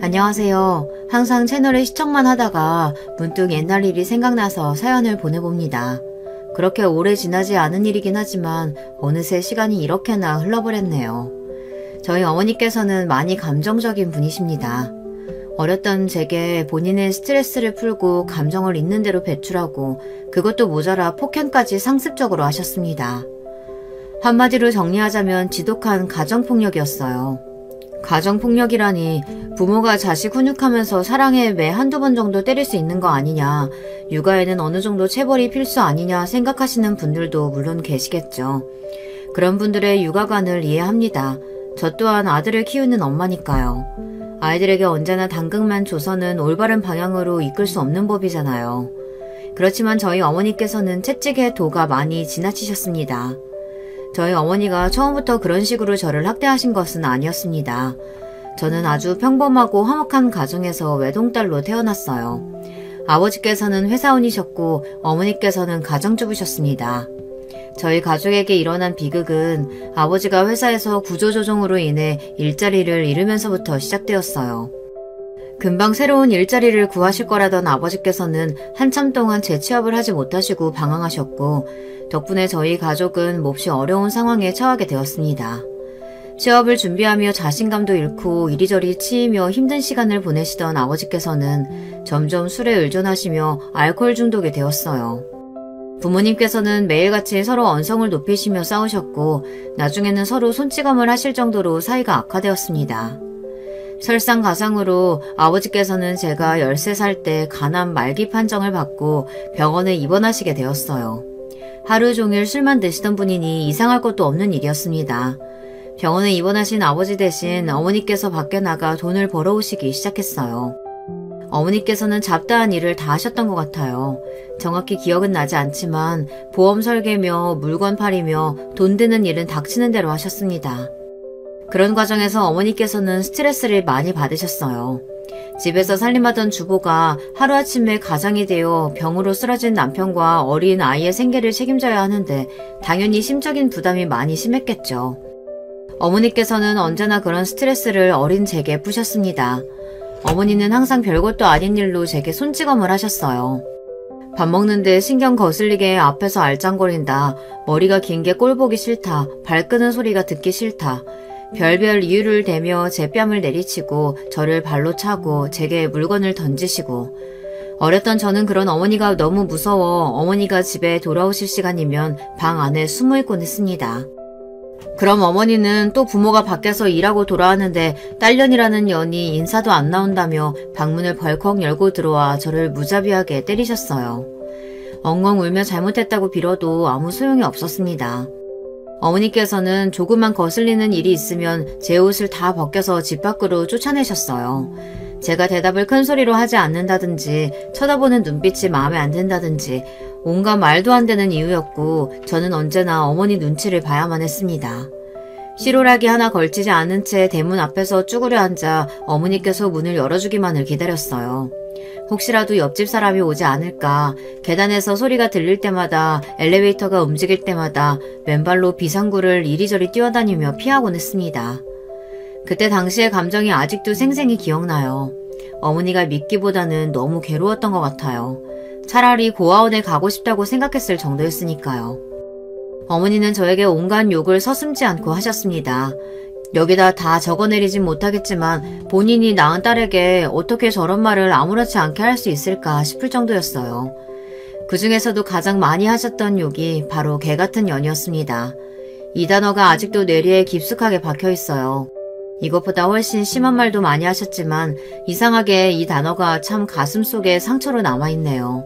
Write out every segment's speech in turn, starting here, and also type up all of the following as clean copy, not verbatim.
안녕하세요. 항상 채널을 시청만 하다가 문득 옛날 일이 생각나서 사연을 보내봅니다. 그렇게 오래 지나지 않은 일이긴 하지만 어느새 시간이 이렇게나 흘러버렸네요. 저희 어머니께서는 많이 감정적인 분이십니다. 어렸던 제게 본인의 스트레스를 풀고 감정을 있는 대로 배출하고 그것도 모자라 폭행까지 상습적으로 하셨습니다. 한마디로 정리하자면 지독한 가정폭력이었어요. 가정폭력이라니 부모가 자식 훈육하면서 사랑에 매 한두 번 정도 때릴 수 있는 거 아니냐, 육아에는 어느 정도 체벌이 필수 아니냐 생각하시는 분들도 물론 계시겠죠. 그런 분들의 육아관을 이해합니다. 저 또한 아들을 키우는 엄마니까요. 아이들에게 언제나 당근만 줘서는 올바른 방향으로 이끌 수 없는 법이잖아요. 그렇지만 저희 어머니께서는 채찍의 도가 많이 지나치셨습니다. 저희 어머니가 처음부터 그런 식으로 저를 학대하신 것은 아니었습니다. 저는 아주 평범하고 화목한 가정에서 외동딸로 태어났어요. 아버지께서는 회사원이셨고 어머니께서는 가정주부셨습니다. 저희 가족에게 일어난 비극은 아버지가 회사에서 구조조정으로 인해 일자리를 잃으면서부터 시작되었어요. 금방 새로운 일자리를 구하실 거라던 아버지께서는 한참 동안 재취업을 하지 못하시고 방황하셨고 덕분에 저희 가족은 몹시 어려운 상황에 처하게 되었습니다. 취업을 준비하며 자신감도 잃고 이리저리 치이며 힘든 시간을 보내시던 아버지께서는 점점 술에 의존하시며 알코올 중독이 되었어요. 부모님께서는 매일같이 서로 언성을 높이시며 싸우셨고 나중에는 서로 손찌검을 하실 정도로 사이가 악화되었습니다. 설상가상으로 아버지께서는 제가 13살 때 간암 말기 판정을 받고 병원에 입원하시게 되었어요. 하루 종일 술만 드시던 분이니 이상할 것도 없는 일이었습니다. 병원에 입원하신 아버지 대신 어머니께서 밖에 나가 돈을 벌어오시기 시작했어요. 어머니께서는 잡다한 일을 다 하셨던 것 같아요. 정확히 기억은 나지 않지만 보험 설계며 물건 팔이며 돈 드는 일은 닥치는 대로 하셨습니다. 그런 과정에서 어머니께서는 스트레스를 많이 받으셨어요. 집에서 살림하던 주부가 하루아침에 가장이 되어 병으로 쓰러진 남편과 어린 아이의 생계를 책임져야 하는데 당연히 심적인 부담이 많이 심했겠죠. 어머니께서는 언제나 그런 스트레스를 어린 제게 푸셨습니다. 어머니는 항상 별것도 아닌 일로 제게 손찌검을 하셨어요. 밥 먹는데 신경 거슬리게 앞에서 알짱거린다, 머리가 긴 게 꼴보기 싫다, 발 끄는 소리가 듣기 싫다, 별별 이유를 대며 제 뺨을 내리치고 저를 발로 차고 제게 물건을 던지시고 어렸던 저는 그런 어머니가 너무 무서워 어머니가 집에 돌아오실 시간이면 방 안에 숨어있곤 했습니다. 그럼 어머니는 또 부모가 밖에서 일하고 돌아왔는데 딸년이라는 년이 인사도 안 나온다며 방문을 벌컥 열고 들어와 저를 무자비하게 때리셨어요. 엉엉 울며 잘못했다고 빌어도 아무 소용이 없었습니다. 어머니께서는 조금만 거슬리는 일이 있으면 제 옷을 다 벗겨서 집 밖으로 쫓아내셨어요. 제가 대답을 큰 소리로 하지 않는다든지 쳐다보는 눈빛이 마음에 안 든다든지 온갖 말도 안 되는 이유였고 저는 언제나 어머니 눈치를 봐야만 했습니다. 실오라기 하나 걸치지 않은 채 대문 앞에서 쭈그려 앉아 어머니께서 문을 열어주기만을 기다렸어요. 혹시라도 옆집 사람이 오지 않을까, 계단에서 소리가 들릴 때마다 엘리베이터가 움직일 때마다 맨발로 비상구를 이리저리 뛰어다니며 피하곤 했습니다. 그때 당시의 감정이 아직도 생생히 기억나요. 어머니가 믿기보다는 너무 괴로웠던 것 같아요. 차라리 고아원에 가고 싶다고 생각했을 정도였으니까요. 어머니는 저에게 온갖 욕을 서슴지 않고 하셨습니다. 여기다 다 적어내리진 못하겠지만 본인이 낳은 딸에게 어떻게 저런 말을 아무렇지 않게 할 수 있을까 싶을 정도였어요. 그 중에서도 가장 많이 하셨던 욕이 바로 개같은 년이었습니다. 이 단어가 아직도 뇌리에 깊숙하게 박혀있어요. 이것보다 훨씬 심한 말도 많이 하셨지만 이상하게 이 단어가 참 가슴속에 상처로 남아있네요.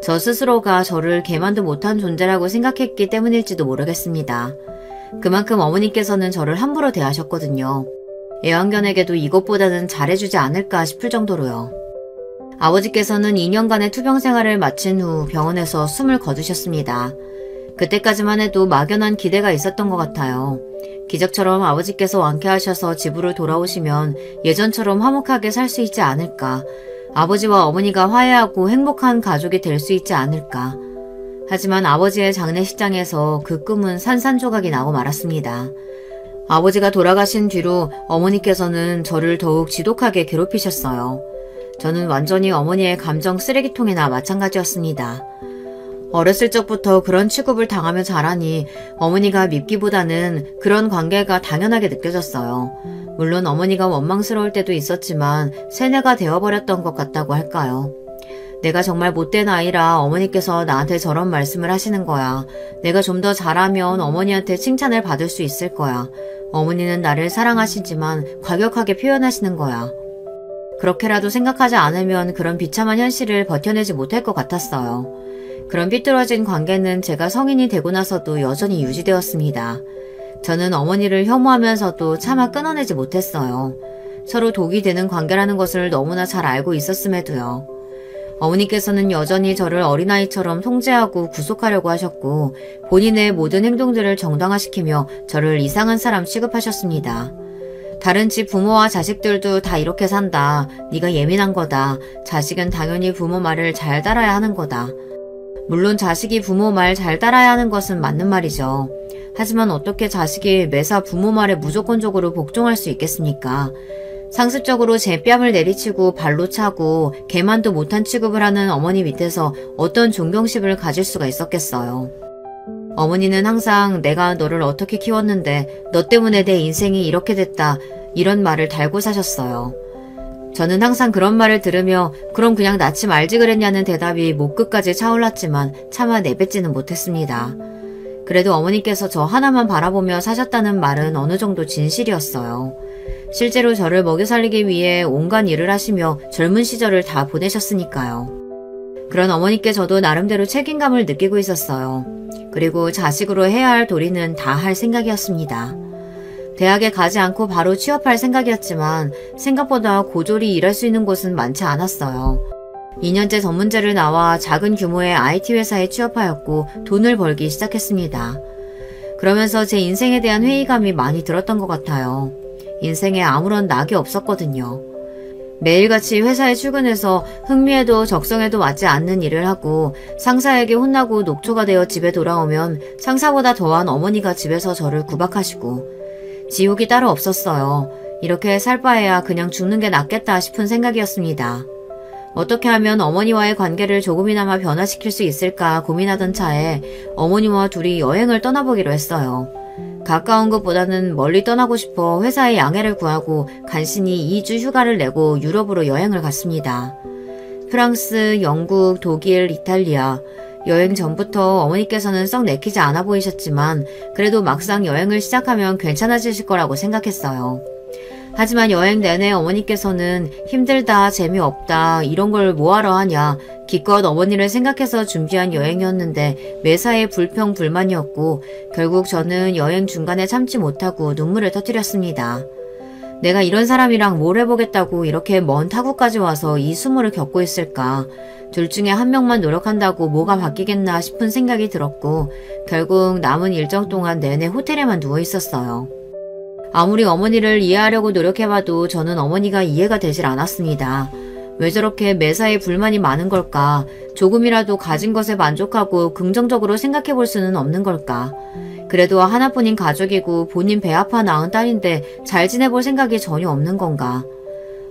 저 스스로가 저를 개만도 못한 존재라고 생각했기 때문일지도 모르겠습니다. 그만큼 어머니께서는 저를 함부로 대하셨거든요. 애완견에게도 이것보다는 잘해주지 않을까 싶을 정도로요. 아버지께서는 2년간의 투병 생활을 마친 후 병원에서 숨을 거두셨습니다. 그때까지만 해도 막연한 기대가 있었던 것 같아요. 기적처럼 아버지께서 완쾌하셔서 집으로 돌아오시면 예전처럼 화목하게 살 수 있지 않을까, 아버지와 어머니가 화해하고 행복한 가족이 될 수 있지 않을까. 하지만 아버지의 장례식장에서 그 꿈은 산산조각이 나고 말았습니다. 아버지가 돌아가신 뒤로 어머니께서는 저를 더욱 지독하게 괴롭히셨어요. 저는 완전히 어머니의 감정 쓰레기통이나 마찬가지였습니다. 어렸을 적부터 그런 취급을 당하며 자라니 어머니가 밉기보다는 그런 관계가 당연하게 느껴졌어요. 물론 어머니가 원망스러울 때도 있었지만 세뇌가 되어버렸던 것 같다고 할까요? 내가 정말 못된 아이라 어머니께서 나한테 저런 말씀을 하시는 거야. 내가 좀 더 잘하면 어머니한테 칭찬을 받을 수 있을 거야. 어머니는 나를 사랑하시지만 과격하게 표현하시는 거야. 그렇게라도 생각하지 않으면 그런 비참한 현실을 버텨내지 못할 것 같았어요. 그런 삐뚤어진 관계는 제가 성인이 되고 나서도 여전히 유지되었습니다. 저는 어머니를 혐오하면서도 차마 끊어내지 못했어요. 서로 독이 되는 관계라는 것을 너무나 잘 알고 있었음에도요. 어머니께서는 여전히 저를 어린아이처럼 통제하고 구속하려고 하셨고 본인의 모든 행동들을 정당화시키며 저를 이상한 사람 취급하셨습니다. 다른 집 부모와 자식들도 다 이렇게 산다. 네가 예민한 거다. 자식은 당연히 부모 말을 잘 따라야 하는 거다. 물론 자식이 부모 말 잘 따라야 하는 것은 맞는 말이죠. 하지만 어떻게 자식이 매사 부모 말에 무조건적으로 복종할 수 있겠습니까? 상습적으로 제 뺨을 내리치고 발로 차고 개만도 못한 취급을 하는 어머니 밑에서 어떤 존경심을 가질 수가 있었겠어요. 어머니는 항상 내가 너를 어떻게 키웠는데 너 때문에 내 인생이 이렇게 됐다 이런 말을 달고 사셨어요. 저는 항상 그런 말을 들으며 그럼 그냥 낳지 말지 그랬냐는 대답이 목 끝까지 차올랐지만 차마 내뱉지는 못했습니다. 그래도 어머니께서 저 하나만 바라보며 사셨다는 말은 어느 정도 진실이었어요. 실제로 저를 먹여 살리기 위해 온갖 일을 하시며 젊은 시절을 다 보내셨으니까요. 그런 어머니께 저도 나름대로 책임감을 느끼고 있었어요. 그리고 자식으로 해야 할 도리는 다 할 생각이었습니다. 대학에 가지 않고 바로 취업할 생각이었지만 생각보다 고졸이 일할 수 있는 곳은 많지 않았어요. 2년째 전문제를 나와 작은 규모의 IT 회사에 취업하였고 돈을 벌기 시작했습니다. 그러면서 제 인생에 대한 회의감이 많이 들었던 것 같아요. 인생에 아무런 낙이 없었거든요. 매일같이 회사에 출근해서 흥미에도 적성에도 맞지 않는 일을 하고 상사에게 혼나고 녹초가 되어 집에 돌아오면 상사보다 더한 어머니가 집에서 저를 구박하시고 지옥이 따로 없었어요. 이렇게 살 바에야 그냥 죽는 게 낫겠다 싶은 생각이었습니다. 어떻게 하면 어머니와의 관계를 조금이나마 변화시킬 수 있을까 고민하던 차에 어머니와 둘이 여행을 떠나보기로 했어요. 가까운 것보다는 멀리 떠나고 싶어 회사에 양해를 구하고 간신히 2주 휴가를 내고 유럽으로 여행을 갔습니다. 프랑스, 영국, 독일, 이탈리아. 여행 전부터 어머니께서는 썩 내키지 않아 보이셨지만 그래도 막상 여행을 시작하면 괜찮아지실 거라고 생각했어요. 하지만 여행 내내 어머니께서는 힘들다, 재미없다, 이런 걸 뭐하러 하냐, 기껏 어머니를 생각해서 준비한 여행이었는데 매사에 불평, 불만이었고 결국 저는 여행 중간에 참지 못하고 눈물을 터뜨렸습니다. 내가 이런 사람이랑 뭘 해보겠다고 이렇게 먼 타국까지 와서 이 수모를 겪고 있을까. 둘 중에 한 명만 노력한다고 뭐가 바뀌겠나 싶은 생각이 들었고 결국 남은 일정 동안 내내 호텔에만 누워 있었어요. 아무리 어머니를 이해하려고 노력해봐도 저는 어머니가 이해가 되질 않았습니다. 왜 저렇게 매사에 불만이 많은 걸까? 조금이라도 가진 것에 만족하고 긍정적으로 생각해볼 수는 없는 걸까? 그래도 하나뿐인 가족이고 본인 배 아파 낳은 딸인데 잘 지내볼 생각이 전혀 없는 건가?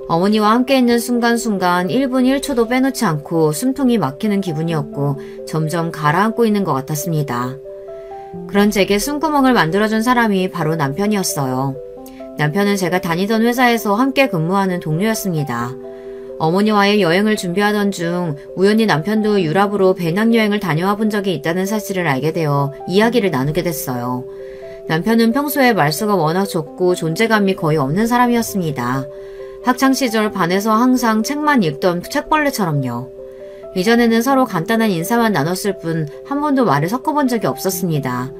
어머니와 함께 있는 순간순간 1분 1초도 빼놓지 않고 숨통이 막히는 기분이었고 점점 가라앉고 있는 것 같았습니다. 그런 제게 숨구멍을 만들어준 사람이 바로 남편이었어요. 남편은 제가 다니던 회사에서 함께 근무하는 동료였습니다. 어머니와의 여행을 준비하던 중 우연히 남편도 유럽으로 배낭여행을 다녀와 본 적이 있다는 사실을 알게 되어 이야기를 나누게 됐어요. 남편은 평소에 말수가 워낙 적고 존재감이 거의 없는 사람이었습니다. 학창시절 반에서 항상 책만 읽던 책벌레처럼요. 이전에는 서로 간단한 인사만 나눴을 뿐 한 번도 말을 섞어본 적이 없었습니다.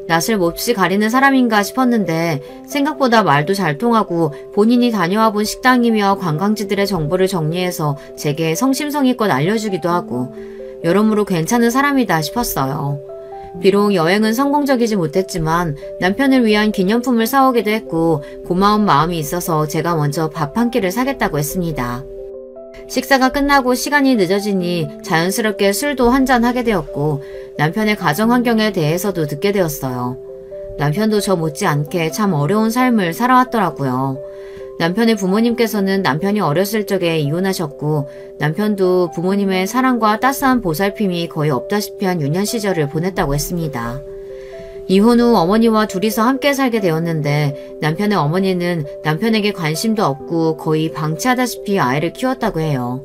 낯을 몹시 가리는 사람인가 싶었는데 생각보다 말도 잘 통하고 본인이 다녀와 본 식당이며 관광지들의 정보를 정리해서 제게 성심성의껏 알려주기도 하고 여러모로 괜찮은 사람이다 싶었어요. 비록 여행은 성공적이지 못했지만 남편을 위한 기념품을 사오기도 했고 고마운 마음이 있어서 제가 먼저 밥 한 끼를 사겠다고 했습니다. 식사가 끝나고 시간이 늦어지니 자연스럽게 술도 한잔 하게 되었고 남편의 가정 환경에 대해서도 듣게 되었어요. 남편도 저 못지않게 참 어려운 삶을 살아왔더라고요. 남편의 부모님께서는 남편이 어렸을 적에 이혼하셨고 남편도 부모님의 사랑과 따스한 보살핌이 거의 없다시피 한 유년 시절을 보냈다고 했습니다. 이혼 후 어머니와 둘이서 함께 살게 되었는데 남편의 어머니는 남편에게 관심도 없고 거의 방치하다시피 아이를 키웠다고 해요.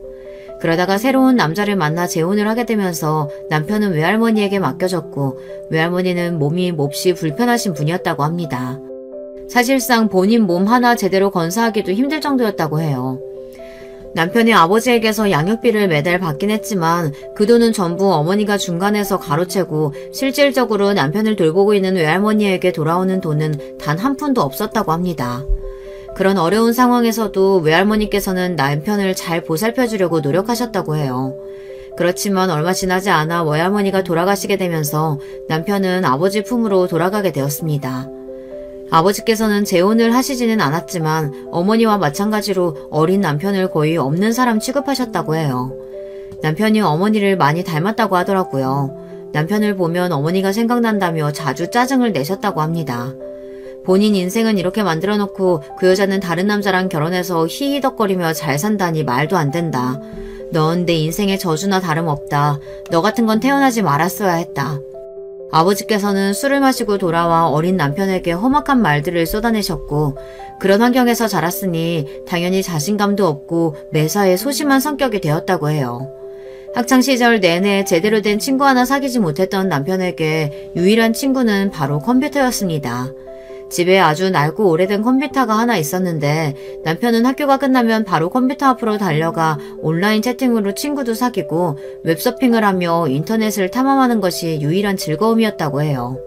그러다가 새로운 남자를 만나 재혼을 하게 되면서 남편은 외할머니에게 맡겨졌고 외할머니는 몸이 몹시 불편하신 분이었다고 합니다. 사실상 본인 몸 하나 제대로 건사하기도 힘들 정도였다고 해요. 남편이 아버지에게서 양육비를 매달 받긴 했지만 그 돈은 전부 어머니가 중간에서 가로채고 실질적으로 남편을 돌보고 있는 외할머니에게 돌아오는 돈은 단 한 푼도 없었다고 합니다. 그런 어려운 상황에서도 외할머니께서는 남편을 잘 보살펴주려고 노력하셨다고 해요. 그렇지만 얼마 지나지 않아 외할머니가 돌아가시게 되면서 남편은 아버지 품으로 돌아가게 되었습니다. 아버지께서는 재혼을 하시지는 않았지만 어머니와 마찬가지로 어린 남편을 거의 없는 사람 취급하셨다고 해요. 남편이 어머니를 많이 닮았다고 하더라고요. 남편을 보면 어머니가 생각난다며 자주 짜증을 내셨다고 합니다. 본인 인생은 이렇게 만들어놓고 그 여자는 다른 남자랑 결혼해서 히히덕거리며 잘 산다니 말도 안 된다. 넌 내 인생의 저주나 다름없다. 너 같은 건 태어나지 말았어야 했다. 아버지께서는 술을 마시고 돌아와 어린 남편에게 험악한 말들을 쏟아내셨고 그런 환경에서 자랐으니 당연히 자신감도 없고 매사에 소심한 성격이 되었다고 해요. 학창시절 내내 제대로 된 친구 하나 사귀지 못했던 남편에게 유일한 친구는 바로 컴퓨터였습니다. 집에 아주 낡고 오래된 컴퓨터가 하나 있었는데 남편은 학교가 끝나면 바로 컴퓨터 앞으로 달려가 온라인 채팅으로 친구도 사귀고 웹서핑을 하며 인터넷을 탐험하는 것이 유일한 즐거움이었다고 해요.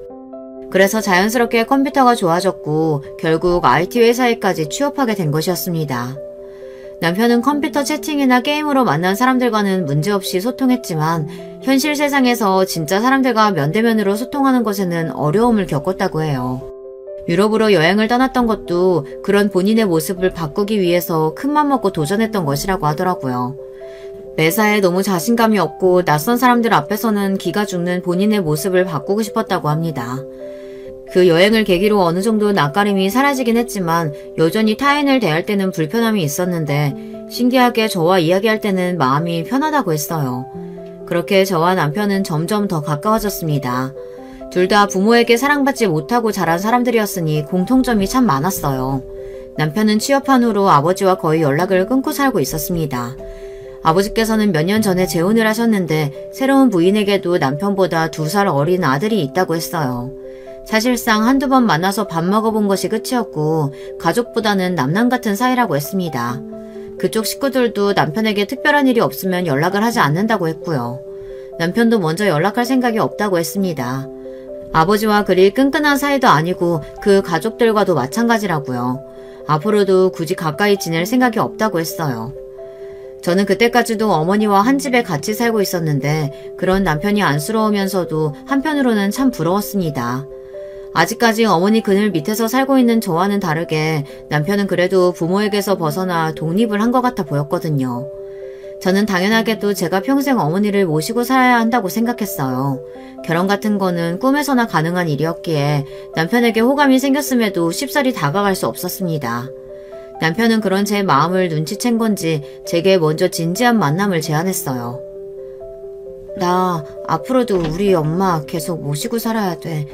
그래서 자연스럽게 컴퓨터가 좋아졌고 결국 IT 회사에까지 취업하게 된 것이었습니다. 남편은 컴퓨터 채팅이나 게임으로 만난 사람들과는 문제없이 소통했지만 현실 세상에서 진짜 사람들과 면대면으로 소통하는 것에는 어려움을 겪었다고 해요. 유럽으로 여행을 떠났던 것도 그런 본인의 모습을 바꾸기 위해서 큰맘 먹고 도전했던 것이라고 하더라고요. 매사에 너무 자신감이 없고 낯선 사람들 앞에서는 기가 죽는 본인의 모습을 바꾸고 싶었다고 합니다. 그 여행을 계기로 어느 정도 낯가림이 사라지긴 했지만 여전히 타인을 대할 때는 불편함이 있었는데 신기하게 저와 이야기할 때는 마음이 편하다고 했어요. 그렇게 저와 남편은 점점 더 가까워졌습니다. 둘 다 부모에게 사랑받지 못하고 자란 사람들이었으니 공통점이 참 많았어요. 남편은 취업한 후로 아버지와 거의 연락을 끊고 살고 있었습니다. 아버지께서는 몇 년 전에 재혼을 하셨는데 새로운 부인에게도 남편보다 2살 어린 아들이 있다고 했어요. 사실상 한두 번 만나서 밥 먹어본 것이 끝이었고 가족보다는 남남 같은 사이라고 했습니다. 그쪽 식구들도 남편에게 특별한 일이 없으면 연락을 하지 않는다고 했고요. 남편도 먼저 연락할 생각이 없다고 했습니다. 아버지와 그리 끈끈한 사이도 아니고 그 가족들과도 마찬가지라고요. 앞으로도 굳이 가까이 지낼 생각이 없다고 했어요. 저는 그때까지도 어머니와 한 집에 같이 살고 있었는데 그런 남편이 안쓰러우면서도 한편으로는 참 부러웠습니다. 아직까지 어머니 그늘 밑에서 살고 있는 저와는 다르게 남편은 그래도 부모에게서 벗어나 독립을 한 것 같아 보였거든요. 저는 당연하게도 제가 평생 어머니를 모시고 살아야 한다고 생각했어요. 결혼 같은 거는 꿈에서나 가능한 일이었기에 남편에게 호감이 생겼음에도 쉽사리 다가갈 수 없었습니다. 남편은 그런 제 마음을 눈치챈 건지 제게 먼저 진지한 만남을 제안했어요. 나 앞으로도 우리 엄마 계속 모시고 살아야 돼.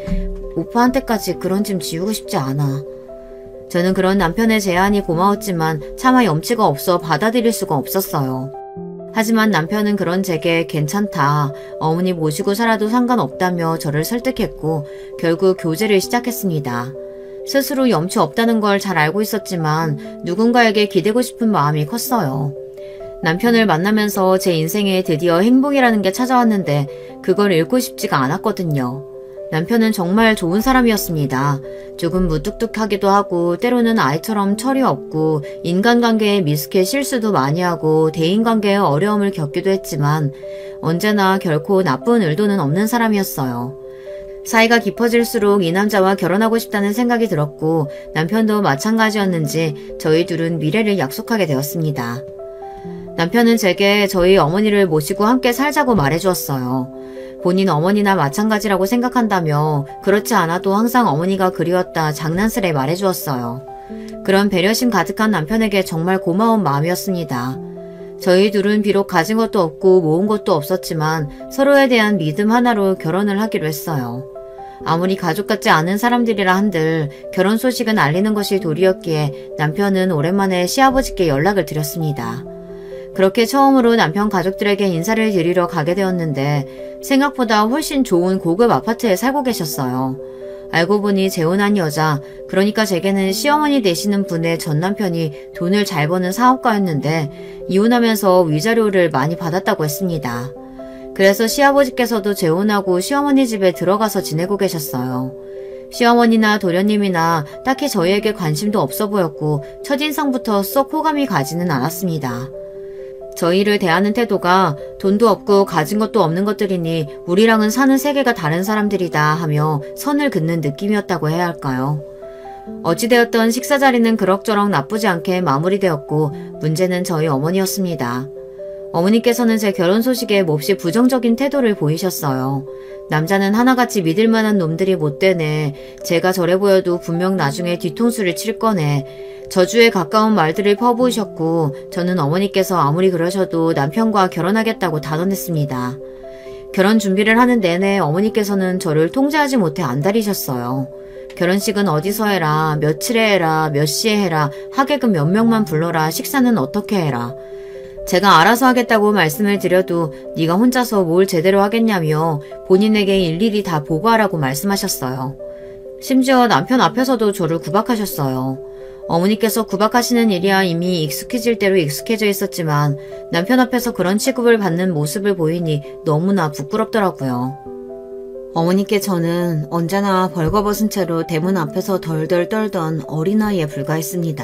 오빠한테까지 그런 짐 지우고 싶지 않아. 저는 그런 남편의 제안이 고마웠지만 차마 염치가 없어 받아들일 수가 없었어요. 하지만 남편은 그런 제게 괜찮다, 어머니 모시고 살아도 상관없다며 저를 설득했고 결국 교제를 시작했습니다. 스스로 염치 없다는 걸 잘 알고 있었지만 누군가에게 기대고 싶은 마음이 컸어요. 남편을 만나면서 제 인생에 드디어 행복이라는 게 찾아왔는데 그걸 잃고 싶지가 않았거든요. 남편은 정말 좋은 사람이었습니다. 조금 무뚝뚝하기도 하고 때로는 아이처럼 철이 없고 인간관계에 미숙해 실수도 많이 하고 대인관계에 어려움을 겪기도 했지만 언제나 결코 나쁜 의도는 없는 사람이었어요. 사이가 깊어질수록 이 남자와 결혼하고 싶다는 생각이 들었고 남편도 마찬가지였는지 저희 둘은 미래를 약속하게 되었습니다. 남편은 제게 저희 어머니를 모시고 함께 살자고 말해주었어요. 본인 어머니나 마찬가지라고 생각한다며 그렇지 않아도 항상 어머니가 그리웠다 장난스레 말해주었어요. 그런 배려심 가득한 남편에게 정말 고마운 마음이었습니다. 저희 둘은 비록 가진 것도 없고 모은 것도 없었지만 서로에 대한 믿음 하나로 결혼을 하기로 했어요. 아무리 가족 같지 않은 사람들이라 한들 결혼 소식은 알리는 것이 도리였기에 남편은 오랜만에 시아버지께 연락을 드렸습니다. 그렇게 처음으로 남편 가족들에게 인사를 드리러 가게 되었는데 생각보다 훨씬 좋은 고급 아파트에 살고 계셨어요. 알고 보니 재혼한 여자, 그러니까 제게는 시어머니 되시는 분의 전 남편이 돈을 잘 버는 사업가였는데 이혼하면서 위자료를 많이 받았다고 했습니다. 그래서 시아버지께서도 재혼하고 시어머니 집에 들어가서 지내고 계셨어요. 시어머니나 도련님이나 딱히 저희에게 관심도 없어 보였고 첫인상부터 썩 호감이 가지는 않았습니다. 저희를 대하는 태도가 돈도 없고 가진 것도 없는 것들이니 우리랑은 사는 세계가 다른 사람들이다 하며 선을 긋는 느낌이었다고 해야 할까요? 어찌되었던 식사 자리는 그럭저럭 나쁘지 않게 마무리되었고 문제는 저희 어머니였습니다. 어머니께서는 제 결혼 소식에 몹시 부정적인 태도를 보이셨어요. 남자는 하나같이 믿을 만한 놈들이 못 되네. 제가 저래 보여도 분명 나중에 뒤통수를 칠 거네. 저주에 가까운 말들을 퍼부으셨고 저는 어머니께서 아무리 그러셔도 남편과 결혼하겠다고 단언했습니다. 결혼 준비를 하는 내내 어머니께서는 저를 통제하지 못해 안달이셨어요. 결혼식은 어디서 해라, 며칠에 해라, 몇 시에 해라, 하객은 몇 명만 불러라, 식사는 어떻게 해라. 제가 알아서 하겠다고 말씀을 드려도 네가 혼자서 뭘 제대로 하겠냐며 본인에게 일일이 다 보고하라고 말씀하셨어요. 심지어 남편 앞에서도 저를 구박하셨어요. 어머니께서 구박하시는 일이야 이미 익숙해질 대로 익숙해져 있었지만 남편 앞에서 그런 취급을 받는 모습을 보이니 너무나 부끄럽더라고요. 어머니께 저는 언제나 벌거벗은 채로 대문 앞에서 덜덜 떨던 어린아이에 불과했습니다.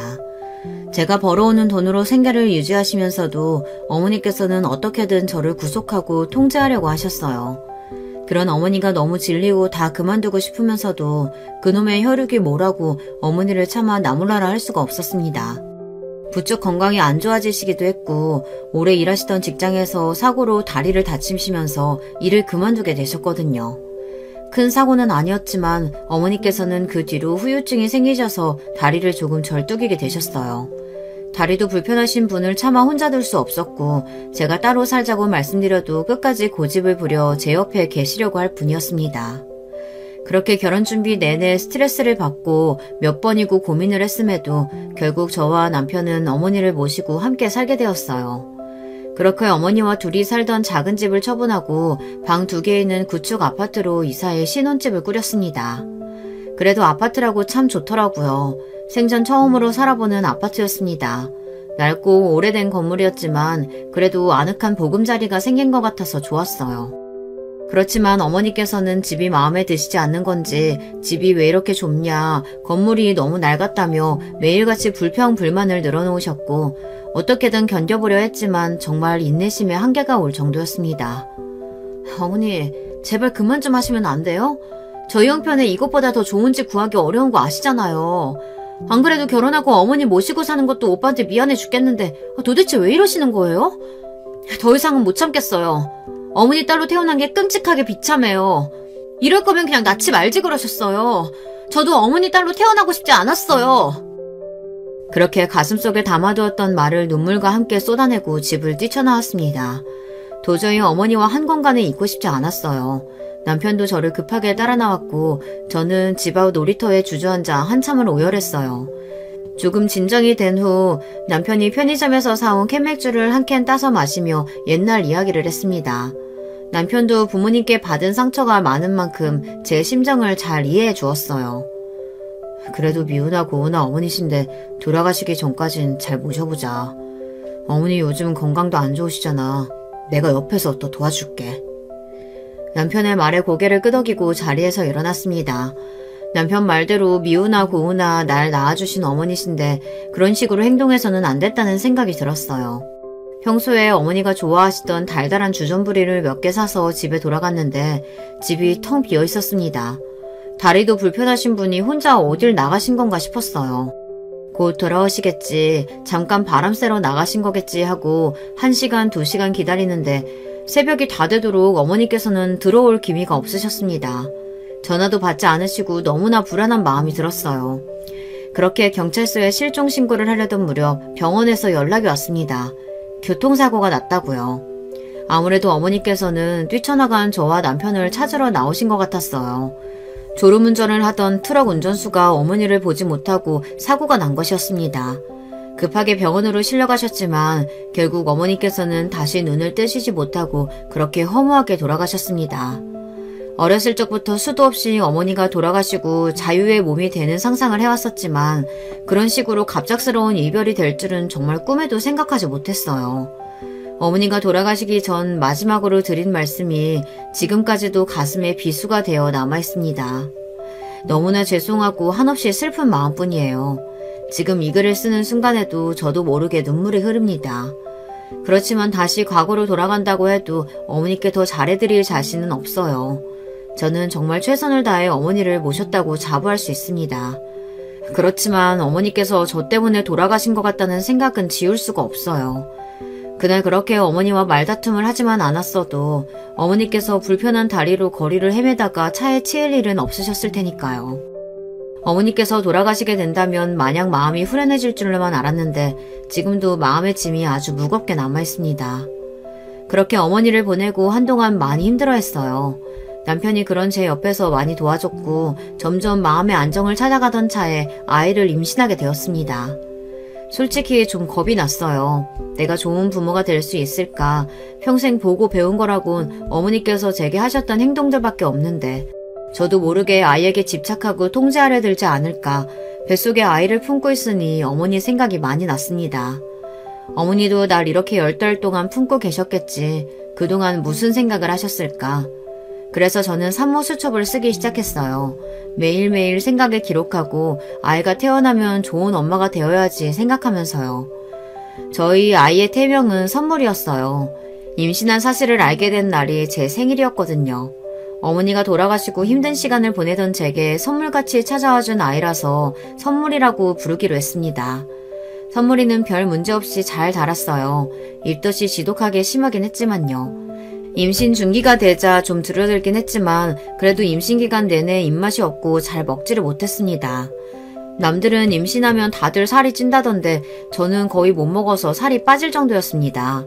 제가 벌어오는 돈으로 생계를 유지하시면서도 어머니께서는 어떻게든 저를 구속하고 통제하려고 하셨어요. 그런 어머니가 너무 질리고 다 그만두고 싶으면서도 그놈의 혈육이 뭐라고 어머니를 차마 나무라라 할 수가 없었습니다. 부쩍 건강이 안 좋아지시기도 했고 오래 일하시던 직장에서 사고로 다리를 다치시면서 일을 그만두게 되셨거든요. 큰 사고는 아니었지만 어머니께서는 그 뒤로 후유증이 생기셔서 다리를 조금 절뚝이게 되셨어요. 다리도 불편하신 분을 차마 혼자 둘 수 없었고 제가 따로 살자고 말씀드려도 끝까지 고집을 부려 제 옆에 계시려고 할 뿐이었습니다. 그렇게 결혼 준비 내내 스트레스를 받고 몇 번이고 고민을 했음에도 결국 저와 남편은 어머니를 모시고 함께 살게 되었어요. 그렇게 어머니와 둘이 살던 작은 집을 처분하고 방 2개 있는 구축 아파트로 이사해 신혼집을 꾸렸습니다. 그래도 아파트라고 참 좋더라고요. 생전 처음으로 살아보는 아파트였습니다. 낡고 오래된 건물이었지만 그래도 아늑한 보금자리가 생긴 것 같아서 좋았어요. 그렇지만 어머니께서는 집이 마음에 드시지 않는 건지 집이 왜 이렇게 좁냐, 건물이 너무 낡았다며 매일같이 불평불만을 늘어놓으셨고 어떻게든 견뎌보려 했지만 정말 인내심에 한계가 올 정도였습니다. 어머니, 제발 그만 좀 하시면 안 돼요? 저희 형편에 이것보다 더 좋은 집 구하기 어려운 거 아시잖아요. 안 그래도 결혼하고 어머니 모시고 사는 것도 오빠한테 미안해 죽겠는데 도대체 왜 이러시는 거예요? 더 이상은 못 참겠어요. 어머니 딸로 태어난 게 끔찍하게 비참해요. 이럴 거면 그냥 낳지 말지 그러셨어요. 저도 어머니 딸로 태어나고 싶지 않았어요. 그렇게 가슴속에 담아두었던 말을 눈물과 함께 쏟아내고 집을 뛰쳐나왔습니다. 도저히 어머니와 한 공간에 있고 싶지 않았어요. 남편도 저를 급하게 따라 나왔고 저는 집 앞 놀이터에 주저앉아 한참을 오열했어요. 조금 진정이 된 후 남편이 편의점에서 사온 캔맥주를 한 캔 따서 마시며 옛날 이야기를 했습니다. 남편도 부모님께 받은 상처가 많은 만큼 제 심정을 잘 이해해 주었어요. 그래도 미우나 고우나 어머니신데 돌아가시기 전까진 잘 모셔보자. 어머니 요즘 건강도 안 좋으시잖아. 내가 옆에서 또 도와줄게. 남편의 말에 고개를 끄덕이고 자리에서 일어났습니다. 남편 말대로 미우나 고우나 날 낳아주신 어머니신데 그런 식으로 행동해서는 안 됐다는 생각이 들었어요. 평소에 어머니가 좋아하시던 달달한 주전부리를 몇 개 사서 집에 돌아갔는데 집이 텅 비어 있었습니다. 다리도 불편하신 분이 혼자 어딜 나가신 건가 싶었어요. 곧 돌아오시겠지, 잠깐 바람 쐬러 나가신 거겠지 하고 1시간, 2시간 기다리는데 새벽이 다 되도록 어머니께서는 들어올 기미가 없으셨습니다. 전화도 받지 않으시고 너무나 불안한 마음이 들었어요. 그렇게 경찰서에 실종 신고를 하려던 무렵 병원에서 연락이 왔습니다. 교통사고가 났다고요. 아무래도 어머니께서는 뛰쳐나간 저와 남편을 찾으러 나오신 것 같았어요. 졸음운전을 하던 트럭 운전수가 어머니를 보지 못하고 사고가 난 것이었습니다. 급하게 병원으로 실려가셨지만 결국 어머니께서는 다시 눈을 뜨시지 못하고 그렇게 허무하게 돌아가셨습니다. 어렸을 적부터 수도 없이 어머니가 돌아가시고 자유의 몸이 되는 상상을 해왔었지만 그런 식으로 갑작스러운 이별이 될 줄은 정말 꿈에도 생각하지 못했어요. 어머니가 돌아가시기 전 마지막으로 드린 말씀이 지금까지도 가슴에 비수가 되어 남아있습니다. 너무나 죄송하고 한없이 슬픈 마음뿐이에요. 지금 이 글을 쓰는 순간에도 저도 모르게 눈물이 흐릅니다. 그렇지만 다시 과거로 돌아간다고 해도 어머니께 더 잘해드릴 자신은 없어요. 저는 정말 최선을 다해 어머니를 모셨다고 자부할 수 있습니다. 그렇지만 어머니께서 저 때문에 돌아가신 것 같다는 생각은 지울 수가 없어요. 그날 그렇게 어머니와 말다툼을 하지만 않았어도 어머니께서 불편한 다리로 거리를 헤매다가 차에 치일 일은 없으셨을 테니까요. 어머니께서 돌아가시게 된다면 마냥 마음이 후련해질 줄로만 알았는데 지금도 마음의 짐이 아주 무겁게 남아있습니다. 그렇게 어머니를 보내고 한동안 많이 힘들어했어요. 남편이 그런 제 옆에서 많이 도와줬고 점점 마음의 안정을 찾아가던 차에 아이를 임신하게 되었습니다. 솔직히 좀 겁이 났어요. 내가 좋은 부모가 될 수 있을까? 평생 보고 배운 거라곤 어머니께서 제게 하셨던 행동들밖에 없는데 저도 모르게 아이에게 집착하고 통제하려 들지 않을까? 뱃속에 아이를 품고 있으니 어머니 생각이 많이 났습니다. 어머니도 날 이렇게 10달 동안 품고 계셨겠지. 그동안 무슨 생각을 하셨을까? 그래서 저는 산모 수첩을 쓰기 시작했어요. 매일매일 생각을 기록하고 아이가 태어나면 좋은 엄마가 되어야지 생각하면서요. 저희 아이의 태명은 선물이었어요. 임신한 사실을 알게 된 날이 제 생일이었거든요. 어머니가 돌아가시고 힘든 시간을 보내던 제게 선물같이 찾아와준 아이라서 선물이라고 부르기로 했습니다. 선물이는 별 문제 없이 잘 자랐어요. 입덧이 지독하게 심하긴 했지만요. 임신 중기가 되자 좀 줄어들긴 했지만 그래도 임신기간 내내 입맛이 없고 잘 먹지를 못했습니다. 남들은 임신하면 다들 살이 찐다던데 저는 거의 못 먹어서 살이 빠질 정도였습니다.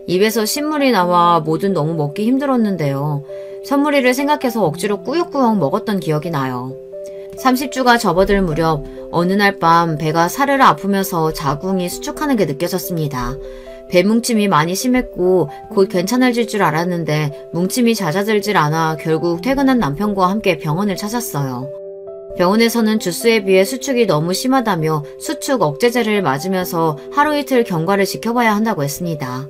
입에서 신물이 나와 뭐든 너무 먹기 힘들었는데요. 선물이를 생각해서 억지로 꾸역꾸역 먹었던 기억이 나요. 30주가 접어들 무렵 어느 날 밤 배가 사르르 아프면서 자궁이 수축하는 게 느껴졌습니다. 배 뭉침이 많이 심했고 곧 괜찮아질 줄 알았는데 뭉침이 잦아들질 않아 결국 퇴근한 남편과 함께 병원을 찾았어요. 병원에서는 주수에 비해 수축이 너무 심하다며 수축 억제제를 맞으면서 하루 이틀 경과를 지켜봐야 한다고 했습니다.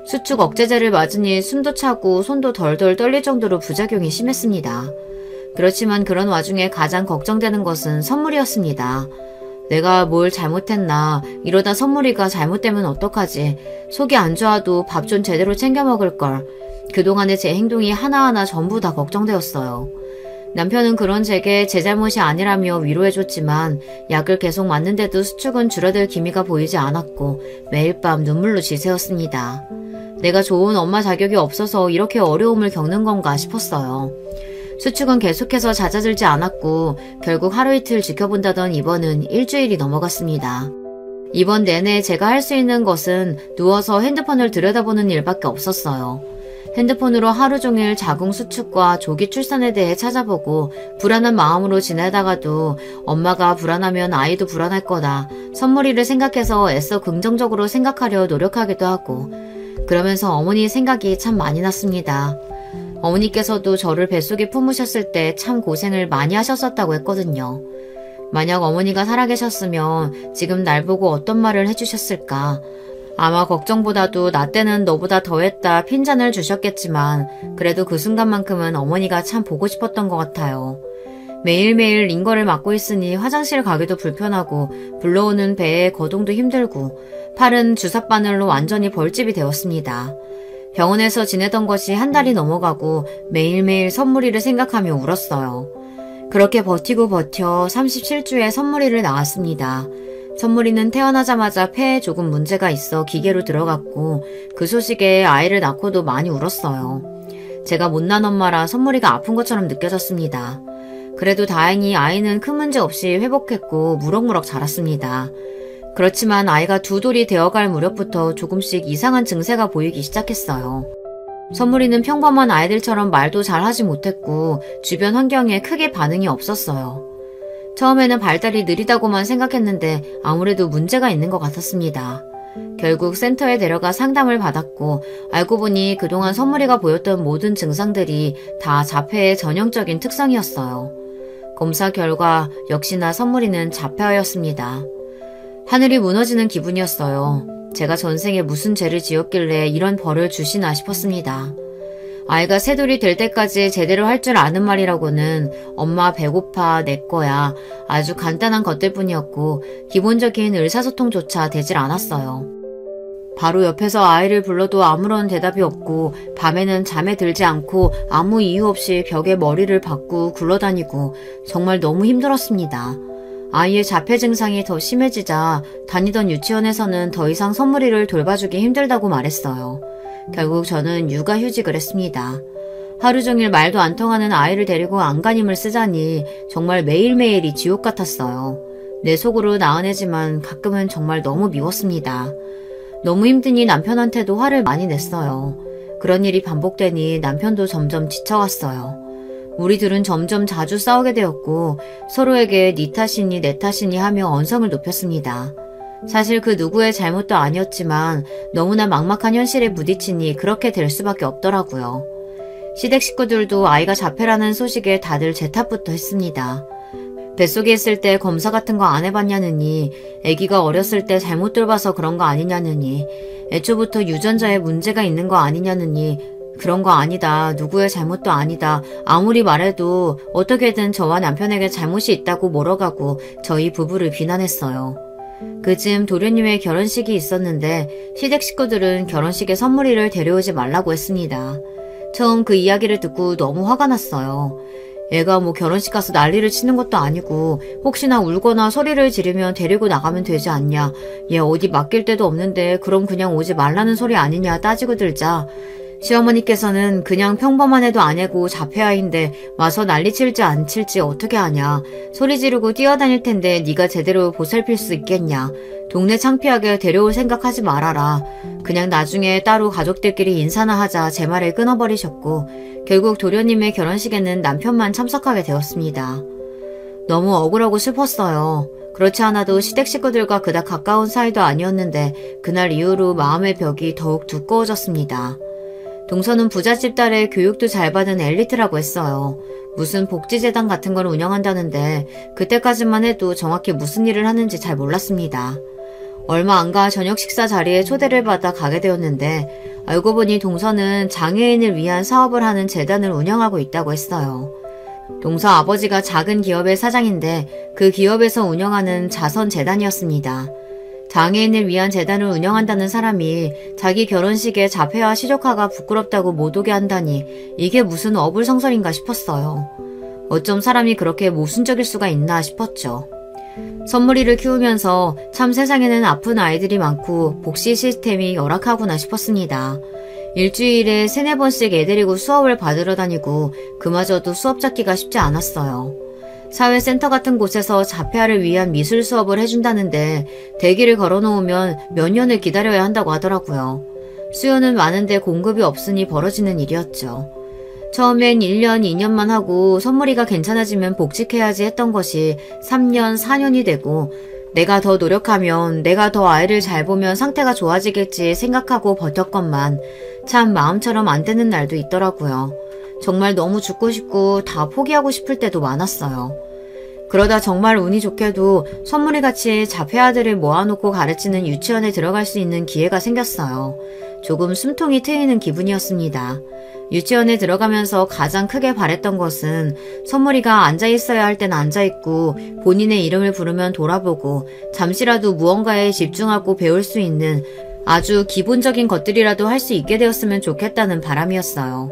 수축 억제제를 맞으니 숨도 차고 손도 덜덜 떨릴 정도로 부작용이 심했습니다. 그렇지만 그런 와중에 가장 걱정되는 것은 선물이었습니다. 내가 뭘 잘못했나, 이러다 선물이가 잘못되면 어떡하지, 속이 안 좋아도 밥 좀 제대로 챙겨 먹을걸. 그동안의 제 행동이 하나하나 전부 다 걱정되었어요. 남편은 그런 제게 제 잘못이 아니라며 위로해줬지만 약을 계속 맞는데도 수축은 줄어들 기미가 보이지 않았고 매일 밤 눈물로 지새웠습니다. 내가 좋은 엄마 자격이 없어서 이렇게 어려움을 겪는 건가 싶었어요. 수축은 계속해서 잦아들지 않았고 결국 하루 이틀 지켜본다던 입원은 일주일이 넘어갔습니다. 입원 내내 제가 할 수 있는 것은 누워서 핸드폰을 들여다보는 일밖에 없었어요. 핸드폰으로 하루 종일 자궁 수축과 조기 출산에 대해 찾아보고 불안한 마음으로 지내다가도 엄마가 불안하면 아이도 불안할 거다. 선물이를 생각해서 애써 긍정적으로 생각하려 노력하기도 하고 그러면서 어머니 생각이 참 많이 났습니다. 어머니께서도 저를 뱃속에 품으셨을 때 참 고생을 많이 하셨었다고 했거든요. 만약 어머니가 살아계셨으면 지금 날 보고 어떤 말을 해주셨을까. 아마 걱정보다도 나 때는 너보다 더했다 핀잔을 주셨겠지만 그래도 그 순간만큼은 어머니가 참 보고 싶었던 것 같아요. 매일매일 링거를 맞고 있으니 화장실 가기도 불편하고 불러오는 배에 거동도 힘들고 팔은 주사바늘로 완전히 벌집이 되었습니다. 병원에서 지내던 것이 한 달이 넘어가고 매일매일 선물이를 생각하며 울었어요. 그렇게 버티고 버텨 37주에 선물이를 낳았습니다. 선물이는 태어나자마자 폐에 조금 문제가 있어 기계로 들어갔고 그 소식에 아이를 낳고도 많이 울었어요. 제가 못난 엄마라 선물이가 아픈 것처럼 느껴졌습니다. 그래도 다행히 아이는 큰 문제 없이 회복했고 무럭무럭 자랐습니다. 그렇지만 아이가 두 돌이 되어갈 무렵부터 조금씩 이상한 증세가 보이기 시작했어요. 선물이는 평범한 아이들처럼 말도 잘 하지 못했고 주변 환경에 크게 반응이 없었어요. 처음에는 발달이 느리다고만 생각했는데 아무래도 문제가 있는 것 같았습니다. 결국 센터에 데려가 상담을 받았고 알고 보니 그동안 선물이가 보였던 모든 증상들이 다 자폐의 전형적인 특성이었어요. 검사 결과 역시나 선물이는 자폐아였습니다. 하늘이 무너지는 기분이었어요. 제가 전생에 무슨 죄를 지었길래 이런 벌을 주시나 싶었습니다. 아이가 세 돌이 될 때까지 제대로 할 줄 아는 말이라고는 엄마 배고파 내 거야 아주 간단한 것들 뿐이었고 기본적인 의사소통조차 되질 않았어요. 바로 옆에서 아이를 불러도 아무런 대답이 없고 밤에는 잠에 들지 않고 아무 이유 없이 벽에 머리를 박고 굴러다니고 정말 너무 힘들었습니다. 아이의 자폐 증상이 더 심해지자 다니던 유치원에서는 더 이상 선물이를 돌봐주기 힘들다고 말했어요. 결국 저는 육아휴직을 했습니다. 하루 종일 말도 안 통하는 아이를 데리고 안간힘을 쓰자니 정말 매일매일이 지옥 같았어요. 내 속으로 나은애지만 가끔은 정말 너무 미웠습니다. 너무 힘드니 남편한테도 화를 많이 냈어요. 그런 일이 반복되니 남편도 점점 지쳐갔어요. 우리 둘은 점점 자주 싸우게 되었고 서로에게 네 탓이니 내 탓이니 하며 언성을 높였습니다. 사실 그 누구의 잘못도 아니었지만 너무나 막막한 현실에 부딪히니 그렇게 될 수밖에 없더라고요. 시댁 식구들도 아이가 자폐라는 소식에 다들 제 탓부터 했습니다. 뱃속에 있을 때 검사 같은 거 안 해봤냐느니, 아기가 어렸을 때 잘못 돌봐서 그런 거 아니냐느니, 애초부터 유전자에 문제가 있는 거 아니냐느니, 그런 거 아니다. 누구의 잘못도 아니다. 아무리 말해도 어떻게든 저와 남편에게 잘못이 있다고 몰아가고 저희 부부를 비난했어요. 그쯤 도련님의 결혼식이 있었는데 시댁 식구들은 결혼식에 선물이를 데려오지 말라고 했습니다. 처음 그 이야기를 듣고 너무 화가 났어요. 애가 뭐 결혼식 가서 난리를 치는 것도 아니고 혹시나 울거나 소리를 지르면 데리고 나가면 되지 않냐. 얘 어디 맡길 데도 없는데 그럼 그냥 오지 말라는 소리 아니냐 따지고 들자. 시어머니께서는 그냥 평범한 애도 아니고 자폐아인데 와서 난리칠지 안 칠지 어떻게 아냐. 소리 지르고 뛰어다닐 텐데 네가 제대로 보살필 수 있겠냐. 동네 창피하게 데려올 생각하지 말아라. 그냥 나중에 따로 가족들끼리 인사나 하자 제 말을 끊어버리셨고 결국 도련님의 결혼식에는 남편만 참석하게 되었습니다. 너무 억울하고 슬펐어요. 그렇지 않아도 시댁 식구들과 그닥 가까운 사이도 아니었는데 그날 이후로 마음의 벽이 더욱 두꺼워졌습니다. 동서는 부잣집 딸의 교육도 잘 받은 엘리트라고 했어요. 무슨 복지재단 같은 걸 운영한다는데 그때까지만 해도 정확히 무슨 일을 하는지 잘 몰랐습니다. 얼마 안 가 저녁 식사 자리에 초대를 받아 가게 되었는데 알고 보니 동서는 장애인을 위한 사업을 하는 재단을 운영하고 있다고 했어요. 동서 아버지가 작은 기업의 사장인데 그 기업에서 운영하는 자선재단이었습니다. 장애인을 위한 재단을 운영한다는 사람이 자기 결혼식에 자폐와 시조카가 부끄럽다고 못 오게 한다니 이게 무슨 어불성설인가 싶었어요. 어쩜 사람이 그렇게 모순적일 수가 있나 싶었죠. 선물이를 키우면서 참 세상에는 아픈 아이들이 많고 복지 시스템이 열악하구나 싶었습니다. 일주일에 3-4번씩 애 데리고 수업을 받으러 다니고 그마저도 수업 잡기가 쉽지 않았어요. 사회센터 같은 곳에서 자폐아를 위한 미술 수업을 해준다는데 대기를 걸어놓으면 몇 년을 기다려야 한다고 하더라고요. 수요는 많은데 공급이 없으니 벌어지는 일이었죠. 처음엔 1년, 2년만 하고 선물이가 괜찮아지면 복직해야지 했던 것이 3년, 4년이 되고 내가 더 노력하면 내가 더 아이를 잘 보면 상태가 좋아지겠지 생각하고 버텼건만 참 마음처럼 안 되는 날도 있더라고요. 정말 너무 죽고 싶고 다 포기하고 싶을 때도 많았어요. 그러다 정말 운이 좋게도 선물이같이 자폐아들을 모아놓고 가르치는 유치원에 들어갈 수 있는 기회가 생겼어요. 조금 숨통이 트이는 기분이었습니다. 유치원에 들어가면서 가장 크게 바랬던 것은 선물이가 앉아있어야 할 땐 앉아있고 본인의 이름을 부르면 돌아보고 잠시라도 무언가에 집중하고 배울 수 있는 아주 기본적인 것들이라도 할 수 있게 되었으면 좋겠다는 바람이었어요.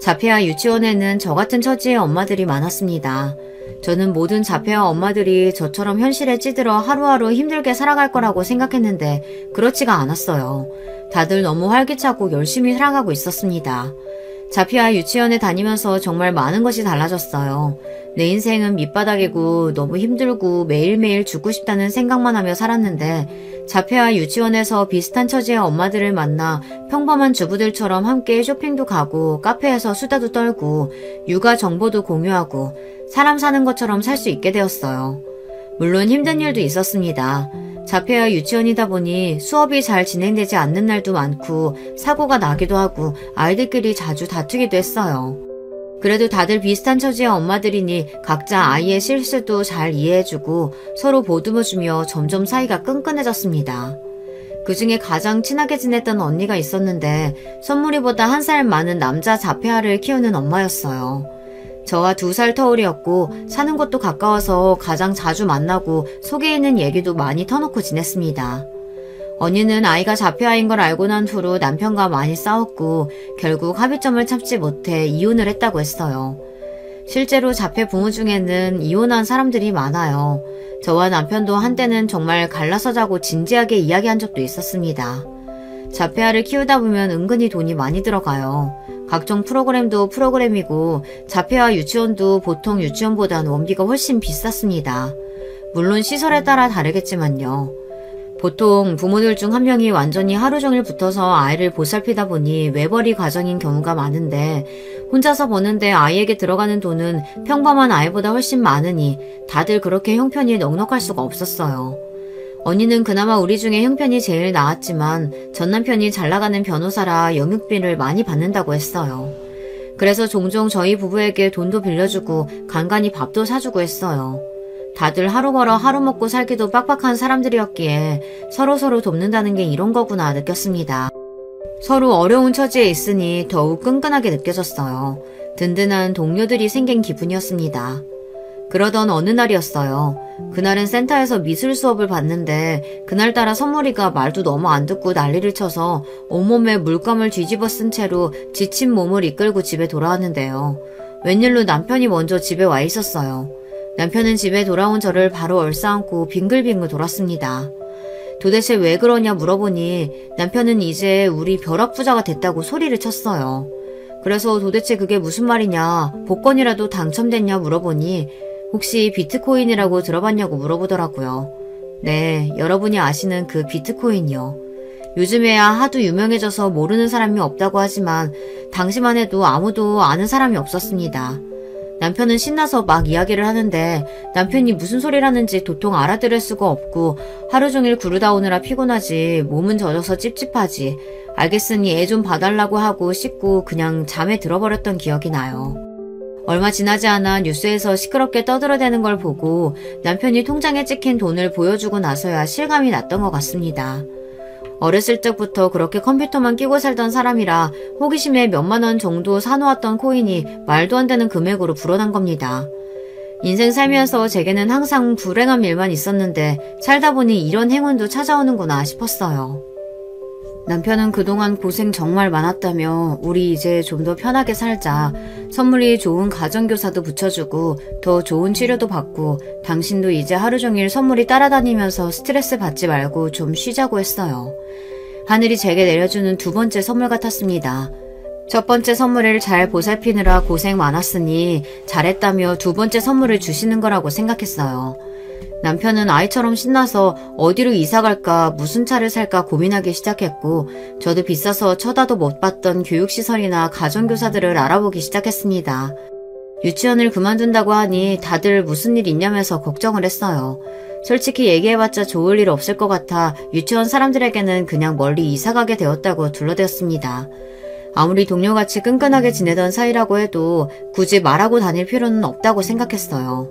자폐아 유치원에는 저 같은 처지의 엄마들이 많았습니다. 저는 모든 자폐아 엄마들이 저처럼 현실에 찌들어 하루하루 힘들게 살아갈 거라고 생각했는데 그렇지가 않았어요. 다들 너무 활기차고 열심히 살아가고 있었습니다. 자폐아 유치원에 다니면서 정말 많은 것이 달라졌어요. 내 인생은 밑바닥이고 너무 힘들고 매일매일 죽고 싶다는 생각만 하며 살았는데 자폐아 유치원에서 비슷한 처지의 엄마들을 만나 평범한 주부들처럼 함께 쇼핑도 가고 카페에서 수다도 떨고 육아 정보도 공유하고 사람 사는 것처럼 살 수 있게 되었어요. 물론 힘든 일도 있었습니다. 자폐아 유치원이다 보니 수업이 잘 진행되지 않는 날도 많고 사고가 나기도 하고 아이들끼리 자주 다투기도 했어요. 그래도 다들 비슷한 처지의 엄마들이니 각자 아이의 실수도 잘 이해해주고 서로 보듬어주며 점점 사이가 끈끈해졌습니다. 그 중에 가장 친하게 지냈던 언니가 있었는데 선물이보다 1살 많은 남자 자폐아를 키우는 엄마였어요. 저와 2살 터울이었고 사는 곳도 가까워서 가장 자주 만나고 속에 있는 얘기도 많이 터놓고 지냈습니다. 언니는 아이가 자폐아인 걸 알고 난 후로 남편과 많이 싸웠고 결국 합의점을 찾지 못해 이혼을 했다고 했어요. 실제로 자폐 부모 중에는 이혼한 사람들이 많아요. 저와 남편도 한때는 정말 갈라서 자고 진지하게 이야기한 적도 있었습니다. 자폐아를 키우다 보면 은근히 돈이 많이 들어가요. 각종 프로그램도 프로그램이고 자폐아 유치원도 보통 유치원보단 원비가 훨씬 비쌌습니다. 물론 시설에 따라 다르겠지만요. 보통 부모들 중 한 명이 완전히 하루 종일 붙어서 아이를 보살피다 보니 외벌이 가정인 경우가 많은데 혼자서 버는데 아이에게 들어가는 돈은 평범한 아이보다 훨씬 많으니 다들 그렇게 형편이 넉넉할 수가 없었어요. 언니는 그나마 우리 중에 형편이 제일 나았지만 전 남편이 잘나가는 변호사라 영육비를 많이 받는다고 했어요. 그래서 종종 저희 부부에게 돈도 빌려주고 간간히 밥도 사주고 했어요. 다들 하루 벌어 하루 먹고 살기도 빡빡한 사람들이었기에 서로서로 돕는다는 게 이런 거구나 느꼈습니다. 서로 어려운 처지에 있으니 더욱 끈끈하게 느껴졌어요. 든든한 동료들이 생긴 기분이었습니다. 그러던 어느 날이었어요. 그날은 센터에서 미술 수업을 봤는데 그날따라 선물이가 말도 너무 안 듣고 난리를 쳐서 온몸에 물감을 뒤집어 쓴 채로 지친 몸을 이끌고 집에 돌아왔는데요. 웬일로 남편이 먼저 집에 와 있었어요. 남편은 집에 돌아온 저를 바로 얼싸안고 빙글빙글 돌았습니다. 도대체 왜 그러냐 물어보니 남편은 이제 우리 벼락부자가 됐다고 소리를 쳤어요. 그래서 도대체 그게 무슨 말이냐, 복권이라도 당첨됐냐 물어보니 혹시 비트코인이라고 들어봤냐고 물어보더라고요. 네, 여러분이 아시는 그 비트코인이요. 요즘에야 하도 유명해져서 모르는 사람이 없다고 하지만 당시만 해도 아무도 아는 사람이 없었습니다. 남편은 신나서 막 이야기를 하는데 남편이 무슨 소리를 하는지 도통 알아들을 수가 없고 하루 종일 구르다 오느라 피곤하지 몸은 젖어서 찝찝하지 알겠으니 애 좀 봐달라고 하고 씻고 그냥 잠에 들어버렸던 기억이 나요. 얼마 지나지 않아 뉴스에서 시끄럽게 떠들어대는 걸 보고 남편이 통장에 찍힌 돈을 보여주고 나서야 실감이 났던 것 같습니다. 어렸을 적부터 그렇게 컴퓨터만 끼고 살던 사람이라 호기심에 몇만 원 정도 사놓았던 코인이 말도 안 되는 금액으로 불어난 겁니다. 인생 살면서 제게는 항상 불행한 일만 있었는데 살다 보니 이런 행운도 찾아오는구나 싶었어요. 남편은 그동안 고생 정말 많았다며 우리 이제 좀 더 편하게 살자. 선물이 좋은 가정교사도 붙여주고 더 좋은 치료도 받고 당신도 이제 하루 종일 선물이 따라다니면서 스트레스 받지 말고 좀 쉬자고 했어요. 하늘이 제게 내려주는 2번째 선물 같았습니다. 첫 번째 선물을 잘 보살피느라 고생 많았으니 잘했다며 2번째 선물을 주시는 거라고 생각했어요. 남편은 아이처럼 신나서 어디로 이사갈까 무슨 차를 살까 고민하기 시작했고 저도 비싸서 쳐다도 못 봤던 교육시설이나 가정교사들을 알아보기 시작했습니다. 유치원을 그만둔다고 하니 다들 무슨 일 있냐면서 걱정을 했어요. 솔직히 얘기해봤자 좋을 일 없을 것 같아 유치원 사람들에게는 그냥 멀리 이사가게 되었다고 둘러댔습니다. 아무리 동료같이 끈끈하게 지내던 사이라고 해도 굳이 말하고 다닐 필요는 없다고 생각했어요.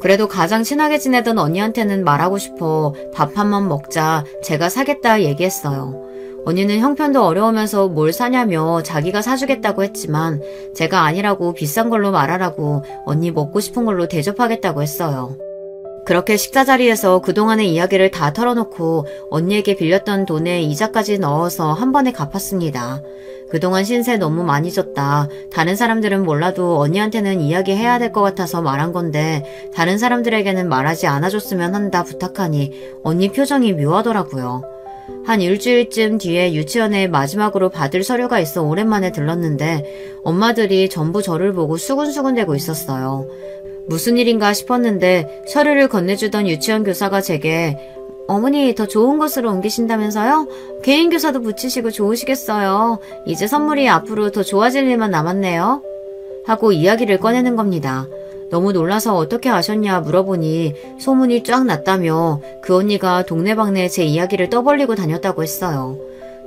그래도 가장 친하게 지내던 언니한테는 말하고 싶어 밥 한 번 먹자 제가 사겠다 얘기했어요. 언니는 형편도 어려우면서 뭘 사냐며 자기가 사주겠다고 했지만 제가 아니라고 비싼 걸로 말하라고 언니 먹고 싶은 걸로 대접하겠다고 했어요. 그렇게 식사 자리에서 그동안의 이야기를 다 털어놓고 언니에게 빌렸던 돈에 이자까지 넣어서 한 번에 갚았습니다. 그동안 신세 너무 많이 졌다. 다른 사람들은 몰라도 언니한테는 이야기해야 될 것 같아서 말한 건데 다른 사람들에게는 말하지 않아줬으면 한다 부탁하니 언니 표정이 묘하더라고요. 한 일주일쯤 뒤에 유치원에 마지막으로 받을 서류가 있어 오랜만에 들렀는데 엄마들이 전부 저를 보고 수근수근대고 있었어요. 무슨 일인가 싶었는데 서류를 건네주던 유치원 교사가 제게 어머니 더 좋은 곳으로 옮기신다면서요? 개인 교사도 붙이시고 좋으시겠어요. 이제 선물이 앞으로 더 좋아질 일만 남았네요. 하고 이야기를 꺼내는 겁니다. 너무 놀라서 어떻게 아셨냐 물어보니 소문이 쫙 났다며 그 언니가 동네방네 제 이야기를 떠벌리고 다녔다고 했어요.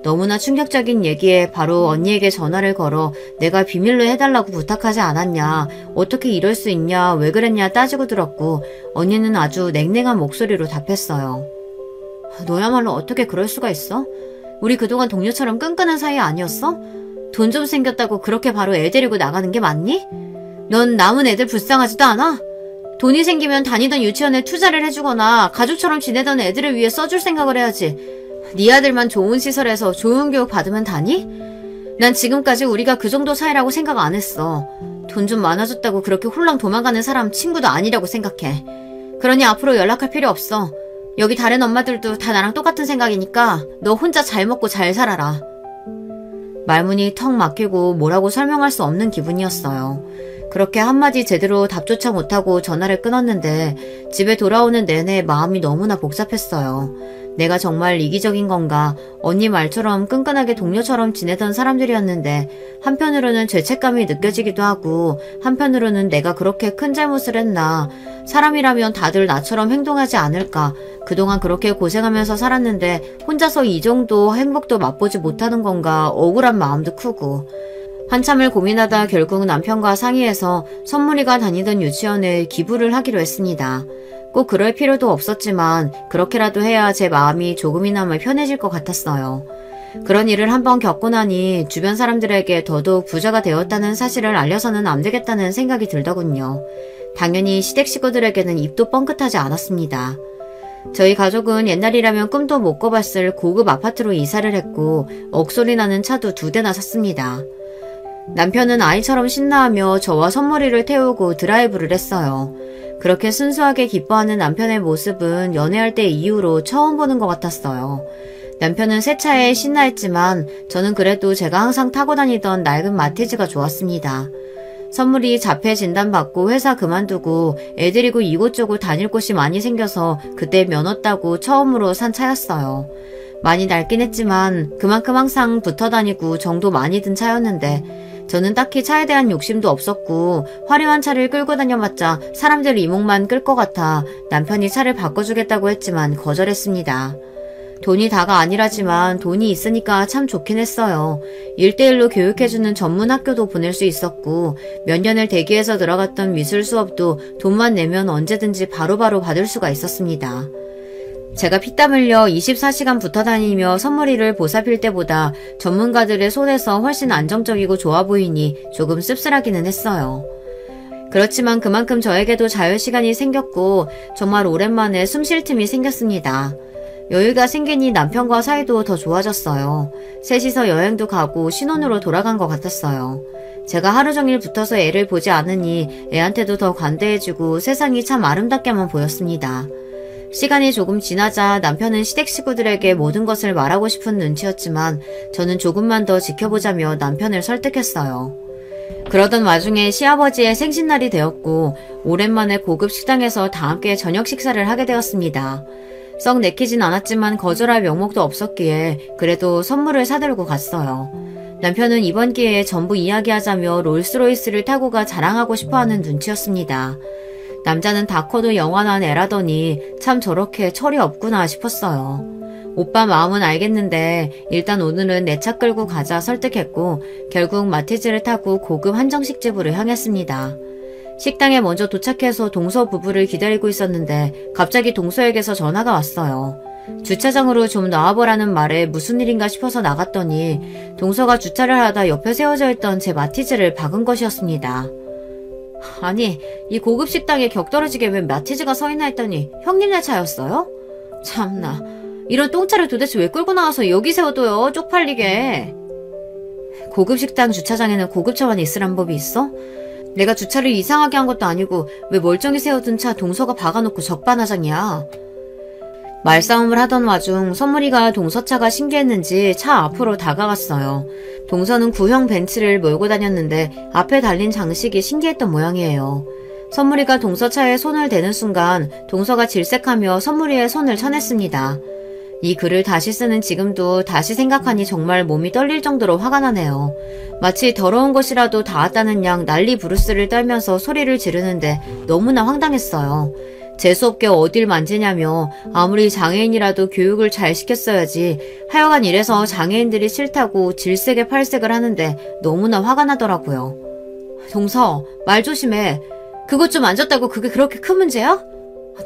너무나 충격적인 얘기에 바로 언니에게 전화를 걸어 내가 비밀로 해달라고 부탁하지 않았냐, 어떻게 이럴 수 있냐, 왜 그랬냐 따지고 들었고 언니는 아주 냉랭한 목소리로 답했어요. 너야말로 어떻게 그럴 수가 있어? 우리 그동안 동료처럼 끈끈한 사이 아니었어? 돈 좀 생겼다고 그렇게 바로 애 데리고 나가는 게 맞니? 넌 남은 애들 불쌍하지도 않아? 돈이 생기면 다니던 유치원에 투자를 해주거나 가족처럼 지내던 애들을 위해 써줄 생각을 해야지. 네 아들만 좋은 시설에서 좋은 교육 받으면 다니? 난 지금까지 우리가 그 정도 사이라고 생각 안 했어. 돈 좀 많아졌다고 그렇게 홀랑 도망가는 사람 친구도 아니라고 생각해. 그러니 앞으로 연락할 필요 없어. 여기 다른 엄마들도 다 나랑 똑같은 생각이니까 너 혼자 잘 먹고 잘 살아라. 말문이 턱 막히고 뭐라고 설명할 수 없는 기분이었어요. 그렇게 한마디 제대로 답조차 못하고 전화를 끊었는데 집에 돌아오는 내내 마음이 너무나 복잡했어요. 내가 정말 이기적인 건가? 언니 말처럼 끈끈하게 동료처럼 지내던 사람들이었는데 한편으로는 죄책감이 느껴지기도 하고 한편으로는 내가 그렇게 큰 잘못을 했나? 사람이라면 다들 나처럼 행동하지 않을까? 그동안 그렇게 고생하면서 살았는데 혼자서 이 정도 행복도 맛보지 못하는 건가? 억울한 마음도 크고 한참을 고민하다 결국 남편과 상의해서 선물이가 다니던 유치원에 기부를 하기로 했습니다. 꼭 그럴 필요도 없었지만 그렇게라도 해야 제 마음이 조금이나마 편해질 것 같았어요. 그런 일을 한번 겪고 나니 주변 사람들에게 더더욱 부자가 되었다는 사실을 알려서는 안 되겠다는 생각이 들더군요. 당연히 시댁 식구들에게는 입도 뻥끗하지 않았습니다. 저희 가족은 옛날이라면 꿈도 못 꿔봤을 고급 아파트로 이사를 했고 억소리 나는 차도 2대나 샀습니다. 남편은 아이처럼 신나하며 저와 선물이를 태우고 드라이브를 했어요. 그렇게 순수하게 기뻐하는 남편의 모습은 연애할 때 이후로 처음 보는 것 같았어요. 남편은 새 차에 신나했지만 저는 그래도 제가 항상 타고 다니던 낡은 마티즈가 좋았습니다. 선물이 자폐 진단받고 회사 그만두고 애 데리고 이곳저곳 다닐 곳이 많이 생겨서 그때 면허 따고 처음으로 산 차였어요. 많이 낡긴 했지만 그만큼 항상 붙어 다니고 정도 많이 든 차였는데 저는 딱히 차에 대한 욕심도 없었고 화려한 차를 끌고 다녀봤자 사람들 이목만 끌 것 같아 남편이 차를 바꿔주겠다고 했지만 거절했습니다. 돈이 다가 아니라지만 돈이 있으니까 참 좋긴 했어요. 1:1로 교육해주는 전문 학교도 보낼 수 있었고 몇 년을 대기해서 들어갔던 미술 수업도 돈만 내면 언제든지 바로바로 받을 수가 있었습니다. 제가 피땀 흘려 24시간 붙어 다니며 선물이를 보살필 때보다 전문가들의 손에서 훨씬 안정적이고 좋아 보이니 조금 씁쓸하기는 했어요. 그렇지만 그만큼 저에게도 자유시간이 생겼고 정말 오랜만에 숨 쉴 틈이 생겼습니다. 여유가 생기니 남편과 사이도 더 좋아졌어요. 셋이서 여행도 가고 신혼으로 돌아간 것 같았어요. 제가 하루 종일 붙어서 애를 보지 않으니 애한테도 더 관대해지고 세상이 참 아름답게만 보였습니다. 시간이 조금 지나자 남편은 시댁 식구들에게 모든 것을 말하고 싶은 눈치였지만 저는 조금만 더 지켜보자며 남편을 설득했어요. 그러던 와중에 시아버지의 생신날이 되었고 오랜만에 고급 식당에서 다 함께 저녁 식사를 하게 되었습니다. 썩 내키진 않았지만 거절할 명목도 없었기에 그래도 선물을 사들고 갔어요. 남편은 이번 기회에 전부 이야기하자며 롤스로이스를 타고 가 자랑하고 싶어하는 눈치였습니다. 남자는 다 커도 영원한 애라더니 참 저렇게 철이 없구나 싶었어요. 오빠 마음은 알겠는데 일단 오늘은 내 차 끌고 가자 설득했고 결국 마티즈를 타고 고급 한정식집으로 향했습니다. 식당에 먼저 도착해서 동서 부부를 기다리고 있었는데 갑자기 동서에게서 전화가 왔어요. 주차장으로 좀 나와보라는 말에 무슨 일인가 싶어서 나갔더니 동서가 주차를 하다 옆에 세워져 있던 제 마티즈를 박은 것이었습니다. 아니, 이 고급 식당에 격떨어지게 왜 마티즈가 서있나 했더니 형님네 차였어요? 참나, 이런 똥차를 도대체 왜 끌고 나와서 여기 세워둬요, 쪽팔리게. 고급 식당 주차장에는 고급차만 있으란 법이 있어? 내가 주차를 이상하게 한 것도 아니고 왜 멀쩡히 세워둔 차 동서가 박아놓고 적반하장이야. 말싸움을 하던 와중 선물이가 동서차가 신기했는지 차 앞으로 다가갔어요. 동서는 구형 벤츠를 몰고 다녔는데 앞에 달린 장식이 신기했던 모양이에요. 선물이가 동서차에 손을 대는 순간 동서가 질색하며 선물이의 손을 쳐냈습니다. 이 글을 다시 쓰는 지금도 다시 생각하니 정말 몸이 떨릴 정도로 화가 나네요. 마치 더러운 것이라도 닿았다는 양 난리 부르스를 떨면서 소리를 지르는데 너무나 황당했어요. 재수없게 어딜 만지냐며 아무리 장애인이라도 교육을 잘 시켰어야지 하여간 이래서 장애인들이 싫다고 질색에 팔색을 하는데 너무나 화가 나더라고요. 동서, 말 조심해. 그것 좀 만졌다고 그게 그렇게 큰 문제야?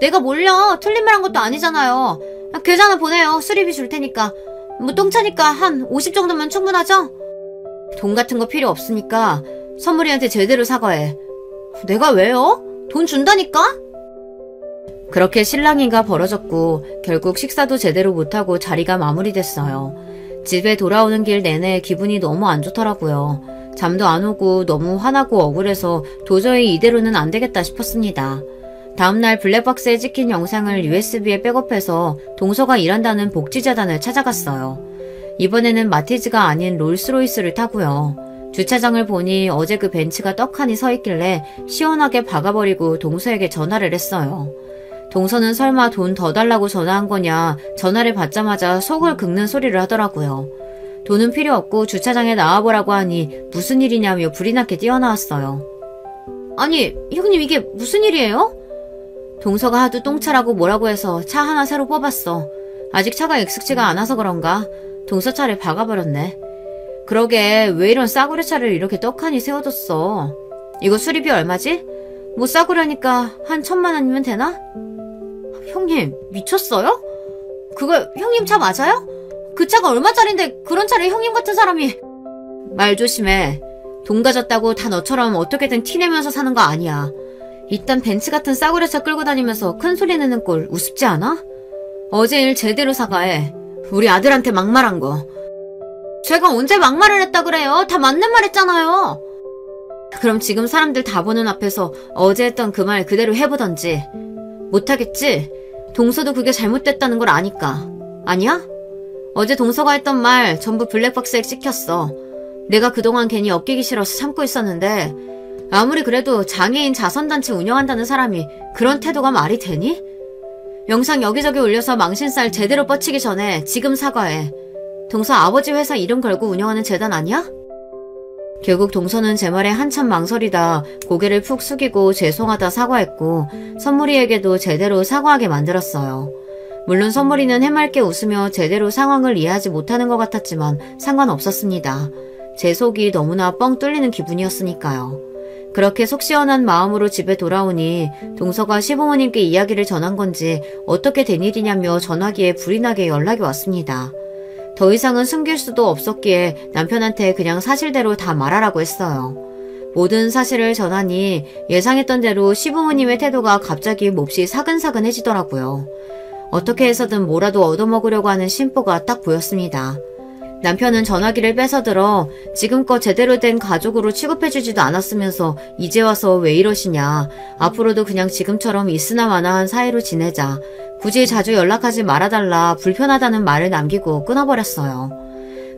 내가 몰려. 틀린 말 한 것도 아니잖아요. 계좌나 보내요. 수리비 줄 테니까. 뭐 똥차니까 한 50 정도면 충분하죠? 돈 같은 거 필요 없으니까 선물이한테 제대로 사과해. 내가 왜요? 돈 준다니까? 그렇게 실랑이가 벌어졌고 결국 식사도 제대로 못하고 자리가 마무리됐어요. 집에 돌아오는 길 내내 기분이 너무 안 좋더라고요. 잠도 안 오고 너무 화나고 억울해서 도저히 이대로는 안 되겠다 싶었습니다. 다음날 블랙박스에 찍힌 영상을 USB에 백업해서 동서가 일한다는 복지재단을 찾아갔어요. 이번에는 마티즈가 아닌 롤스로이스를 타고요. 주차장을 보니 어제 그 벤츠가 떡하니 서 있길래 시원하게 박아버리고 동서에게 전화를 했어요. 동서는 설마 돈 더 달라고 전화한 거냐 전화를 받자마자 속을 긁는 소리를 하더라고요. 돈은 필요 없고 주차장에 나와보라고 하니 무슨 일이냐며 불이 나게 뛰어나왔어요. 아니 형님 이게 무슨 일이에요? 동서가 하도 똥차라고 뭐라고 해서 차 하나 새로 뽑았어. 아직 차가 익숙지가 않아서 그런가 동서 차를 박아버렸네. 그러게 왜 이런 싸구려 차를 이렇게 떡하니 세워뒀어. 이거 수리비 얼마지? 뭐 싸구려니까 한 1,000만 원이면 되나? 형님 미쳤어요? 그거 형님 차 맞아요? 그 차가 얼마짜린데 그런 차를 형님 같은 사람이. 말 조심해. 돈 가졌다고 다 너처럼 어떻게든 티내면서 사는 거 아니야. 이딴 벤츠 같은 싸구려 차 끌고 다니면서 큰 소리 내는 꼴 우습지 않아? 어제 일 제대로 사과해. 우리 아들한테 막말한 거. 제가 언제 막말을 했다 그래요? 다 맞는 말 했잖아요. 그럼 지금 사람들 다 보는 앞에서 어제 했던 그 말 그대로 해보던지. 못하겠지? 동서도 그게 잘못됐다는 걸 아니까. 아니야? 어제 동서가 했던 말 전부 블랙박스에 찍혔어. 내가 그동안 괜히 엮이기 싫어서 참고 있었는데 아무리 그래도 장애인 자선단체 운영한다는 사람이 그런 태도가 말이 되니? 영상 여기저기 올려서 망신살 제대로 뻗치기 전에 지금 사과해. 동서 아버지 회사 이름 걸고 운영하는 재단 아니야? 결국 동서는 제 말에 한참 망설이다 고개를 푹 숙이고 죄송하다 사과했고 선물이에게도 제대로 사과하게 만들었어요. 물론 선물이는 해맑게 웃으며 제대로 상황을 이해하지 못하는 것 같았지만 상관없었습니다. 제 속이 너무나 뻥 뚫리는 기분이었으니까요. 그렇게 속 시원한 마음으로 집에 돌아오니 동서가 시부모님께 이야기를 전한 건지 어떻게 된 일이냐며 전화기에 불이 나게 연락이 왔습니다. 더 이상은 숨길 수도 없었기에 남편한테 그냥 사실대로 다 말하라고 했어요. 모든 사실을 전하니 예상했던 대로 시부모님의 태도가 갑자기 몹시 사근사근해지더라고요. 어떻게 해서든 뭐라도 얻어먹으려고 하는 심보가 딱 보였습니다. 남편은 전화기를 뺏어들어 지금껏 제대로 된 가족으로 취급해주지도 않았으면서 이제 와서 왜 이러시냐. 앞으로도 그냥 지금처럼 있으나마나한 사이로 지내자. 굳이 자주 연락하지 말아달라 불편하다는 말을 남기고 끊어버렸어요.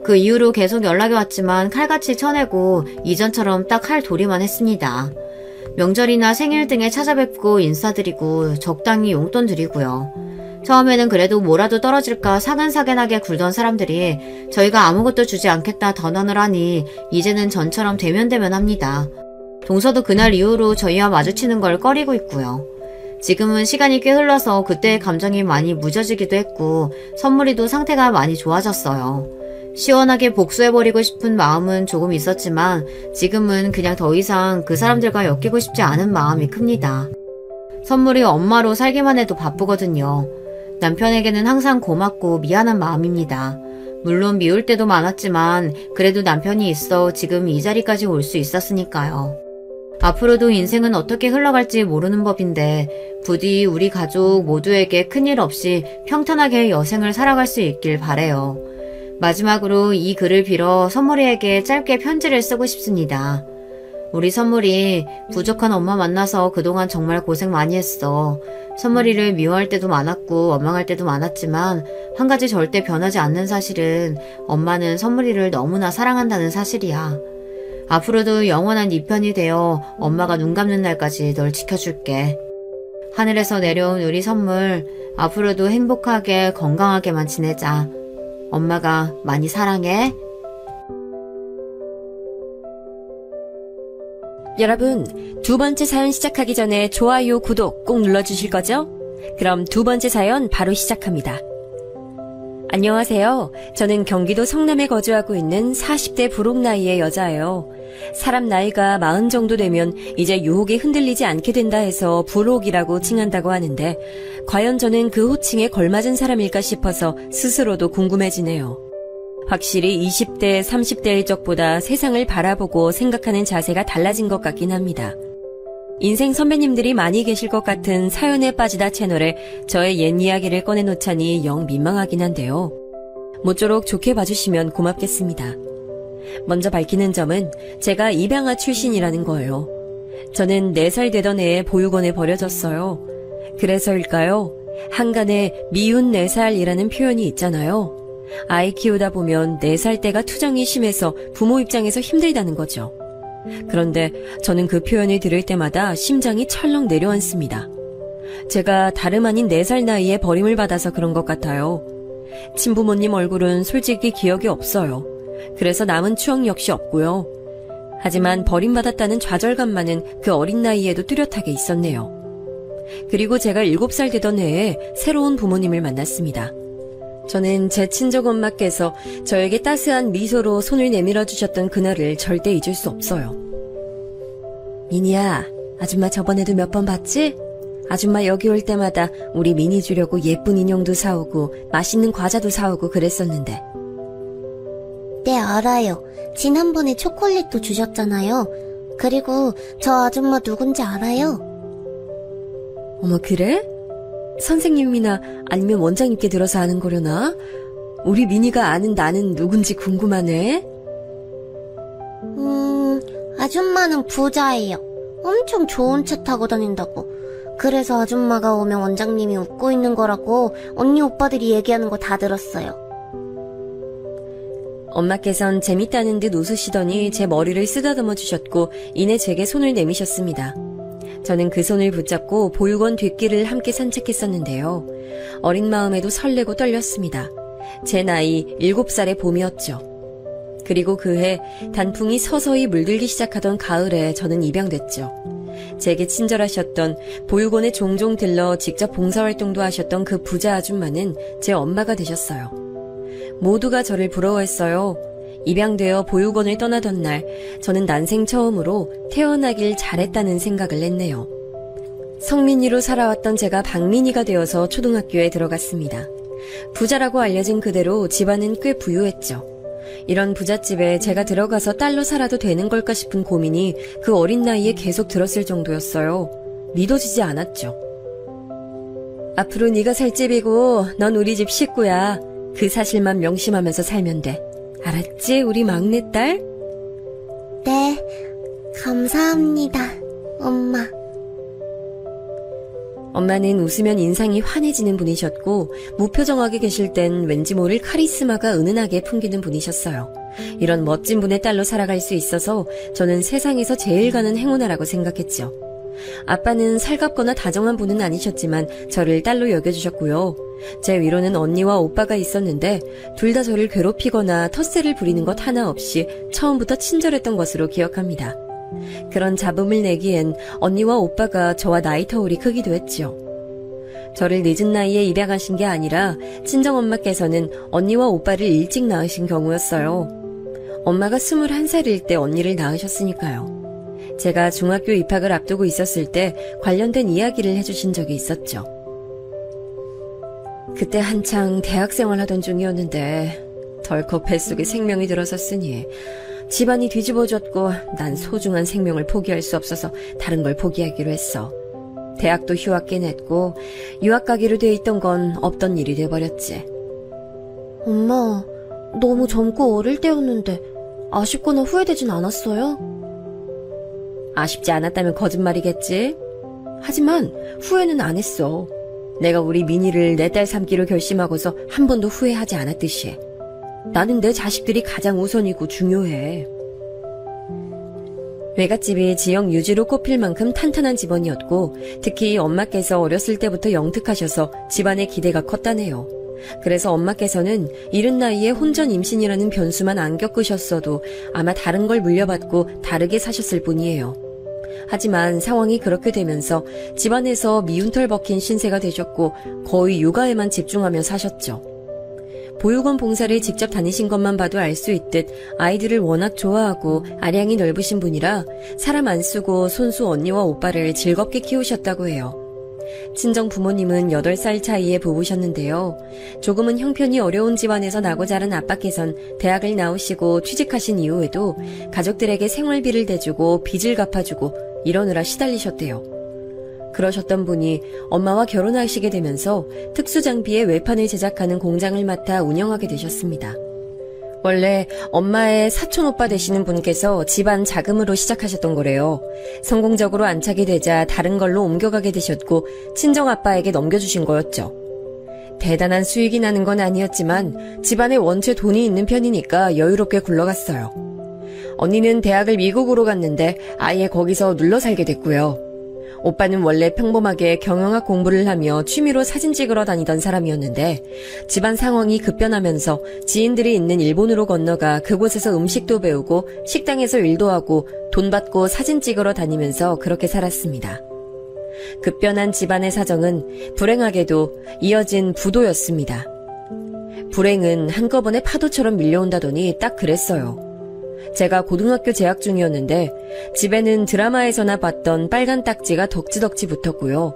그 이후로 계속 연락이 왔지만 칼같이 쳐내고 이전처럼 딱 할 도리만 했습니다. 명절이나 생일 등에 찾아뵙고 인사드리고 적당히 용돈 드리고요. 처음에는 그래도 뭐라도 떨어질까 사근사근하게 굴던 사람들이 저희가 아무것도 주지 않겠다 던언을 하니 이제는 전처럼 대면대면합니다. 동서도 그날 이후로 저희와 마주치는 걸 꺼리고 있고요. 지금은 시간이 꽤 흘러서 그때의 감정이 많이 무뎌지기도 했고 선물이도 상태가 많이 좋아졌어요. 시원하게 복수해버리고 싶은 마음은 조금 있었지만 지금은 그냥 더 이상 그 사람들과 엮이고 싶지 않은 마음이 큽니다. 선물이 엄마로 살기만 해도 바쁘거든요. 남편에게는 항상 고맙고 미안한 마음입니다. 물론 미울 때도 많았지만 그래도 남편이 있어 지금 이 자리까지 올 수 있었으니까요. 앞으로도 인생은 어떻게 흘러갈지 모르는 법인데 부디 우리 가족 모두에게 큰일 없이 평탄하게 여생을 살아갈 수 있길 바래요. 마지막으로 이 글을 빌어 선물이에게 짧게 편지를 쓰고 싶습니다. 우리 선물이 부족한 엄마 만나서 그동안 정말 고생 많이 했어. 선물이를 미워할 때도 많았고 원망할 때도 많았지만 한 가지 절대 변하지 않는 사실은 엄마는 선물이를 너무나 사랑한다는 사실이야. 앞으로도 영원한 네 편이 되어 엄마가 눈 감는 날까지 널 지켜줄게. 하늘에서 내려온 우리 선물, 앞으로도 행복하게 건강하게만 지내자. 엄마가 많이 사랑해. 여러분, 두 번째 사연 시작하기 전에 좋아요, 구독 꼭 눌러주실 거죠? 그럼 두 번째 사연 바로 시작합니다. 안녕하세요. 저는 경기도 성남에 거주하고 있는 40대 부록 나이의 여자예요. 사람 나이가 40 정도 되면 이제 유혹에 흔들리지 않게 된다 해서 부록이라고 칭한다고 하는데 과연 저는 그 호칭에 걸맞은 사람일까 싶어서 스스로도 궁금해지네요. 확실히 20대, 30대의 적보다 세상을 바라보고 생각하는 자세가 달라진 것 같긴 합니다. 인생 선배님들이 많이 계실 것 같은 사연에 빠지다 채널에 저의 옛 이야기를 꺼내놓자니 영 민망하긴 한데요. 모쪼록 좋게 봐주시면 고맙겠습니다. 먼저 밝히는 점은 제가 입양아 출신이라는 거예요. 저는 4살 되던 해에 보육원에 버려졌어요. 그래서일까요? 한간에 미운 4살이라는 표현이 있잖아요. 아이 키우다 보면 4살 때가 투정이 심해서 부모 입장에서 힘들다는 거죠. 그런데 저는 그 표현을 들을 때마다 심장이 철렁 내려앉습니다. 제가 다름 아닌 4살 나이에 버림을 받아서 그런 것 같아요. 친부모님 얼굴은 솔직히 기억이 없어요. 그래서 남은 추억 역시 없고요. 하지만 버림받았다는 좌절감만은 그 어린 나이에도 뚜렷하게 있었네요. 그리고 제가 7살 되던 해에 새로운 부모님을 만났습니다. 저는 제 친정 엄마께서 저에게 따스한 미소로 손을 내밀어 주셨던 그날을 절대 잊을 수 없어요. 미니야, 아줌마 저번에도 몇 번 봤지? 아줌마 여기 올 때마다 우리 미니 주려고 예쁜 인형도 사오고 맛있는 과자도 사오고 그랬었는데. 네, 알아요. 지난번에 초콜릿도 주셨잖아요. 그리고 저 아줌마 누군지 알아요? 어머, 그래? 선생님이나 아니면 원장님께 들어서 아는 거려나? 우리 미니가 아는 나는 누군지 궁금하네. 아줌마는 부자예요. 엄청 좋은 차 타고 다닌다고. 그래서 아줌마가 오면 원장님이 웃고 있는 거라고 언니 오빠들이 얘기하는 거 다 들었어요. 엄마께선 재밌다는 듯 웃으시더니 제 머리를 쓰다듬어 주셨고 이내 제게 손을 내미셨습니다. 저는 그 손을 붙잡고 보육원 뒷길을 함께 산책했었는데요. 어린 마음에도 설레고 떨렸습니다. 제 나이 7살의 봄이었죠. 그리고 그해 단풍이 서서히 물들기 시작하던 가을에 저는 입양됐죠. 제게 친절하셨던, 보육원에 종종 들러 직접 봉사활동도 하셨던 그 부자 아줌마는 제 엄마가 되셨어요. 모두가 저를 부러워했어요. 입양되어 보육원을 떠나던 날, 저는 난생 처음으로 태어나길 잘했다는 생각을 했네요. 성민이로 살아왔던 제가 박민이가 되어서 초등학교에 들어갔습니다. 부자라고 알려진 그대로 집안은 꽤 부유했죠. 이런 부잣집에 제가 들어가서 딸로 살아도 되는 걸까 싶은 고민이 그 어린 나이에 계속 들었을 정도였어요. 믿어지지 않았죠. 앞으로 네가 살 집이고 넌 우리 집 식구야. 그 사실만 명심하면서 살면 돼. 알았지, 우리 막내딸? 네, 감사합니다, 엄마. 엄마는 웃으면 인상이 환해지는 분이셨고 무표정하게 계실 땐 왠지 모를 카리스마가 은은하게 풍기는 분이셨어요. 이런 멋진 분의 딸로 살아갈 수 있어서 저는 세상에서 제일 가는 행운아라고 생각했죠. 아빠는 살갑거나 다정한 분은 아니셨지만 저를 딸로 여겨주셨고요. 제 위로는 언니와 오빠가 있었는데 둘 다 저를 괴롭히거나 텃세를 부리는 것 하나 없이 처음부터 친절했던 것으로 기억합니다. 그런 잡음을 내기엔 언니와 오빠가 저와 나이 터울이 크기도 했죠. 저를 늦은 나이에 입양하신 게 아니라 친정엄마께서는 언니와 오빠를 일찍 낳으신 경우였어요. 엄마가 21살일 때 언니를 낳으셨으니까요. 제가 중학교 입학을 앞두고 있었을 때 관련된 이야기를 해주신 적이 있었죠. 그때 한창 대학생활 하던 중이었는데 덜컥 뱃속에 생명이 들어섰으니 집안이 뒤집어졌고 난 소중한 생명을 포기할 수 없어서 다른 걸 포기하기로 했어. 대학도 휴학계 냈고 유학 가기로 돼 있던 건 없던 일이 돼버렸지. 엄마, 너무 젊고 어릴 때였는데 아쉽거나 후회되진 않았어요? 아쉽지 않았다면 거짓말이겠지? 하지만 후회는 안 했어. 내가 우리 미니를 내 딸 삼기로 결심하고서 한 번도 후회하지 않았듯이. 나는 내 자식들이 가장 우선이고 중요해. 외갓집이 지역 유지로 꼽힐 만큼 탄탄한 집안이었고 특히 엄마께서 어렸을 때부터 영특하셔서 집안의 기대가 컸다네요. 그래서 엄마께서는 이른 나이에 혼전 임신이라는 변수만 안 겪으셨어도 아마 다른 걸 물려받고 다르게 사셨을 뿐이에요. 하지만 상황이 그렇게 되면서 집안에서 미운털 벗긴 신세가 되셨고 거의 육아에만 집중하며 사셨죠. 보육원 봉사를 직접 다니신 것만 봐도 알 수 있듯 아이들을 워낙 좋아하고 아량이 넓으신 분이라 사람 안 쓰고 손수 언니와 오빠를 즐겁게 키우셨다고 해요. 친정 부모님은 8살 차이의 부부셨는데요. 조금은 형편이 어려운 집안에서 나고 자란 아빠께선 대학을 나오시고 취직하신 이후에도 가족들에게 생활비를 대주고 빚을 갚아주고 이러느라 시달리셨대요. 그러셨던 분이 엄마와 결혼하시게 되면서 특수장비의 외판을 제작하는 공장을 맡아 운영하게 되셨습니다. 원래 엄마의 사촌오빠 되시는 분께서 집안 자금으로 시작하셨던 거래요. 성공적으로 안착이 되자 다른 걸로 옮겨가게 되셨고 친정아빠에게 넘겨주신 거였죠. 대단한 수익이 나는 건 아니었지만 집안에 원체 돈이 있는 편이니까 여유롭게 굴러갔어요. 언니는 대학을 미국으로 갔는데 아예 거기서 눌러 살게 됐고요. 오빠는 원래 평범하게 경영학 공부를 하며 취미로 사진 찍으러 다니던 사람이었는데 집안 상황이 급변하면서 지인들이 있는 일본으로 건너가 그곳에서 음식도 배우고 식당에서 일도 하고 돈 받고 사진 찍으러 다니면서 그렇게 살았습니다. 급변한 집안의 사정은 불행하게도 이어진 부도였습니다. 불행은 한꺼번에 파도처럼 밀려온다더니 딱 그랬어요. 제가 고등학교 재학 중이었는데 집에는 드라마에서나 봤던 빨간 딱지가 덕지덕지 붙었고요.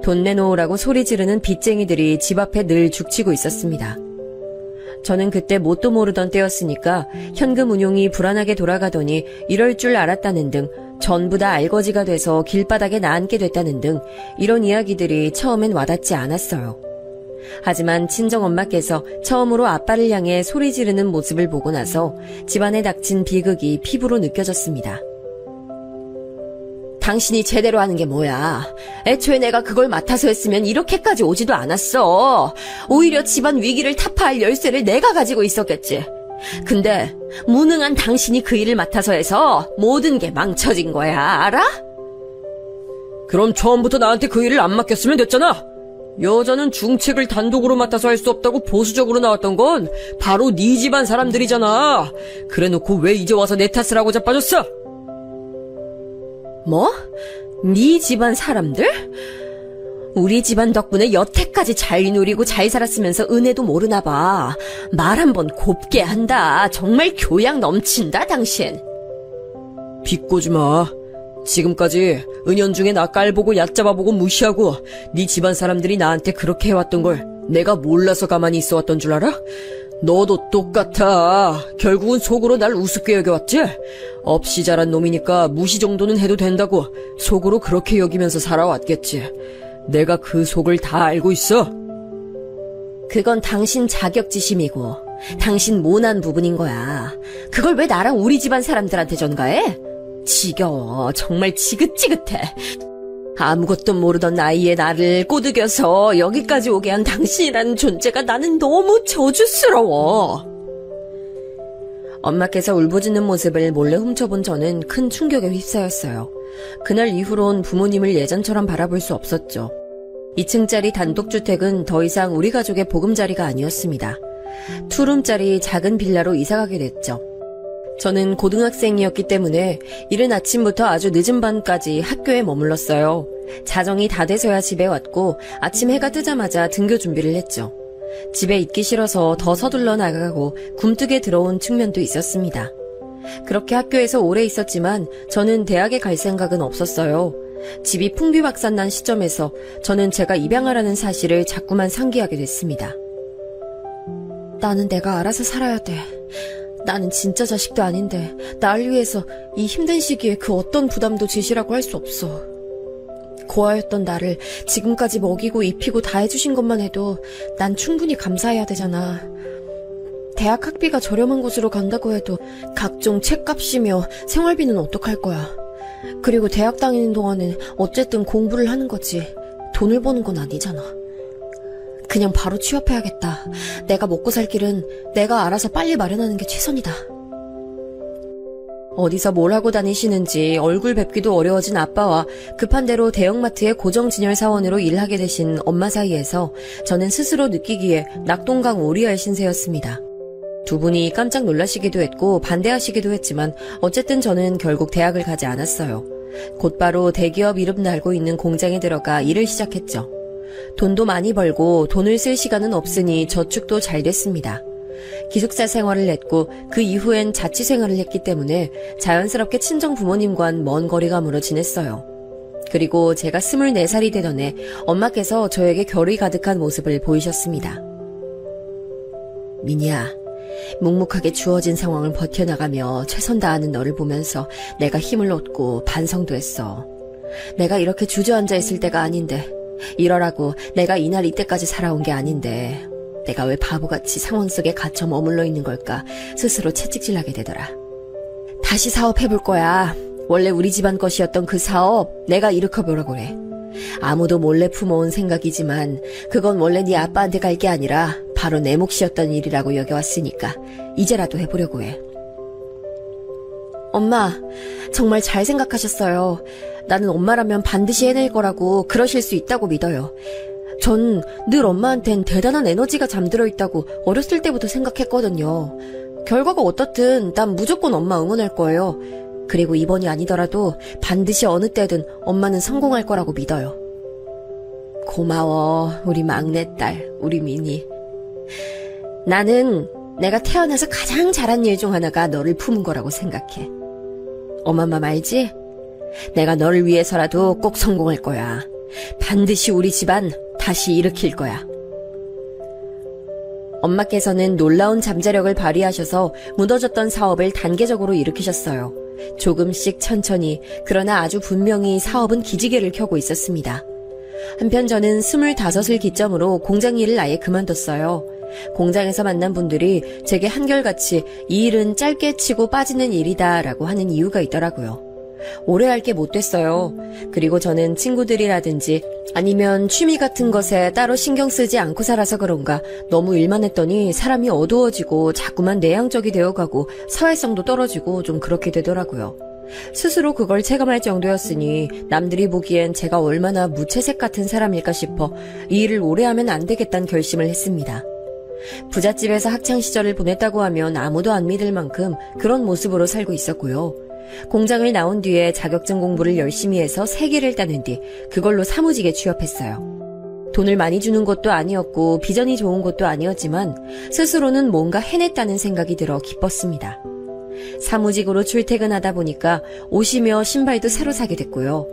돈 내놓으라고 소리 지르는 빚쟁이들이 집 앞에 늘 죽치고 있었습니다. 저는 그때 뭣도 모르던 때였으니까 현금 운용이 불안하게 돌아가더니 이럴 줄 알았다는 등 전부 다 알거지가 돼서 길바닥에 나앉게 됐다는 등 이런 이야기들이 처음엔 와닿지 않았어요. 하지만 친정엄마께서 처음으로 아빠를 향해 소리 지르는 모습을 보고 나서 집안에 닥친 비극이 피부로 느껴졌습니다. 당신이 제대로 하는 게 뭐야? 애초에 내가 그걸 맡아서 했으면 이렇게까지 오지도 않았어. 오히려 집안 위기를 타파할 열쇠를 내가 가지고 있었겠지. 근데 무능한 당신이 그 일을 맡아서 해서 모든 게 망쳐진 거야, 알아? 그럼 처음부터 나한테 그 일을 안 맡겼으면 됐잖아. 여자는 중책을 단독으로 맡아서 할 수 없다고 보수적으로 나왔던 건 바로 네 집안 사람들이잖아. 그래놓고 왜 이제 와서 내 탓을 하고 자빠졌어? 뭐? 네 집안 사람들? 우리 집안 덕분에 여태까지 잘 누리고 잘 살았으면서 은혜도 모르나 봐. 말 한번 곱게 한다. 정말 교양 넘친다, 당신. 비꼬지 마. 지금까지 은연중에 나 깔보고 얕잡아보고 무시하고 네 집안 사람들이 나한테 그렇게 해왔던 걸 내가 몰라서 가만히 있어왔던 줄 알아? 너도 똑같아. 결국은 속으로 날 우습게 여겨왔지? 없이 자란 놈이니까 무시 정도는 해도 된다고 속으로 그렇게 여기면서 살아왔겠지. 내가 그 속을 다 알고 있어. 그건 당신 자격지심이고 당신 모난 부분인 거야. 그걸 왜 나랑 우리 집안 사람들한테 전가해? 지겨워. 정말 지긋지긋해. 아무것도 모르던 나이에 나를 꼬드겨서 여기까지 오게 한 당신이라는 존재가 나는 너무 저주스러워. 엄마께서 울부짖는 모습을 몰래 훔쳐본 저는 큰 충격에 휩싸였어요. 그날 이후론 부모님을 예전처럼 바라볼 수 없었죠. 2층짜리 단독주택은 더 이상 우리 가족의 보금자리가 아니었습니다. 투룸짜리 작은 빌라로 이사가게 됐죠. 저는 고등학생이었기 때문에 이른 아침부터 아주 늦은 밤까지 학교에 머물렀어요. 자정이 다 돼서야 집에 왔고 아침 해가 뜨자마자 등교 준비를 했죠. 집에 있기 싫어서 더 서둘러 나가고 굼뜨게 들어온 측면도 있었습니다. 그렇게 학교에서 오래 있었지만 저는 대학에 갈 생각은 없었어요. 집이 풍비박산난 시점에서 저는 제가 입양하라는 사실을 자꾸만 상기하게 됐습니다. 나는 내가 알아서 살아야 돼. 나는 진짜 자식도 아닌데 날 위해서 이 힘든 시기에 그 어떤 부담도 지시라고 할 수 없어. 고아였던 나를 지금까지 먹이고 입히고 다 해주신 것만 해도 난 충분히 감사해야 되잖아. 대학 학비가 저렴한 곳으로 간다고 해도 각종 책값이며 생활비는 어떡할 거야. 그리고 대학 다니는 동안은 어쨌든 공부를 하는 거지. 돈을 버는 건 아니잖아. 그냥 바로 취업해야겠다. 내가 먹고 살 길은 내가 알아서 빨리 마련하는 게 최선이다. 어디서 뭘 하고 다니시는지 얼굴 뵙기도 어려워진 아빠와 급한 대로 대형마트의 고정진열 사원으로 일하게 되신 엄마 사이에서 저는 스스로 느끼기에 낙동강 오리알 신세였습니다. 두 분이 깜짝 놀라시기도 했고 반대하시기도 했지만 어쨌든 저는 결국 대학을 가지 않았어요. 곧바로 대기업 이름 달고 있는 공장에 들어가 일을 시작했죠. 돈도 많이 벌고 돈을 쓸 시간은 없으니 저축도 잘 됐습니다. 기숙사 생활을 했고 그 이후엔 자취 생활을 했기 때문에 자연스럽게 친정 부모님과는 먼 거리감으로 지냈어요. 그리고 제가 24살이 되던 해 엄마께서 저에게 결의 가득한 모습을 보이셨습니다. 민희야, 묵묵하게 주어진 상황을 버텨나가며 최선 다하는 너를 보면서 내가 힘을 얻고 반성도 했어. 내가 이렇게 주저앉아 있을 때가 아닌데, 이러라고 내가 이날 이때까지 살아온 게 아닌데 내가 왜 바보같이 상황 속에 갇혀 머물러 있는 걸까 스스로 채찍질하게 되더라. 다시 사업해볼 거야. 원래 우리 집안 것이었던 그 사업 내가 일으켜보려고 그래. 아무도 몰래 품어온 생각이지만 그건 원래 네 아빠한테 갈 게 아니라 바로 내 몫이었던 일이라고 여겨왔으니까 이제라도 해보려고 해. 엄마, 정말 잘 생각하셨어요. 나는 엄마라면 반드시 해낼 거라고 그러실 수 있다고 믿어요. 전 늘 엄마한텐 대단한 에너지가 잠들어 있다고 어렸을 때부터 생각했거든요. 결과가 어떻든 난 무조건 엄마 응원할 거예요. 그리고 이번이 아니더라도 반드시 어느 때든 엄마는 성공할 거라고 믿어요. 고마워, 우리 막내딸, 우리 미니. 나는 내가 태어나서 가장 잘한 일 중 하나가 너를 품은 거라고 생각해. 엄마 맘 알지? 내가 너를 위해서라도 꼭 성공할 거야. 반드시 우리 집안 다시 일으킬 거야. 엄마께서는 놀라운 잠재력을 발휘하셔서 무너졌던 사업을 단계적으로 일으키셨어요. 조금씩 천천히, 그러나 아주 분명히 사업은 기지개를 켜고 있었습니다. 한편 저는 25을 기점으로 공장 일을 아예 그만뒀어요. 공장에서 만난 분들이 제게 한결같이 이 일은 짧게 치고 빠지는 일이다 라고 하는 이유가 있더라고요. 오래 할 게 못 됐어요. 그리고 저는 친구들이라든지 아니면 취미 같은 것에 따로 신경 쓰지 않고 살아서 그런가 너무 일만 했더니 사람이 어두워지고 자꾸만 내향적이 되어가고 사회성도 떨어지고 좀 그렇게 되더라고요. 스스로 그걸 체감할 정도였으니 남들이 보기엔 제가 얼마나 무채색 같은 사람일까 싶어 이 일을 오래 하면 안 되겠다는 결심을 했습니다. 부잣집에서 학창시절을 보냈다고 하면 아무도 안 믿을 만큼 그런 모습으로 살고 있었고요. 공장을 나온 뒤에 자격증 공부를 열심히 해서 3개를 따는 뒤 그걸로 사무직에 취업했어요. 돈을 많이 주는 것도 아니었고 비전이 좋은 것도 아니었지만 스스로는 뭔가 해냈다는 생각이 들어 기뻤습니다. 사무직으로 출퇴근하다 보니까 옷이며 신발도 새로 사게 됐고요.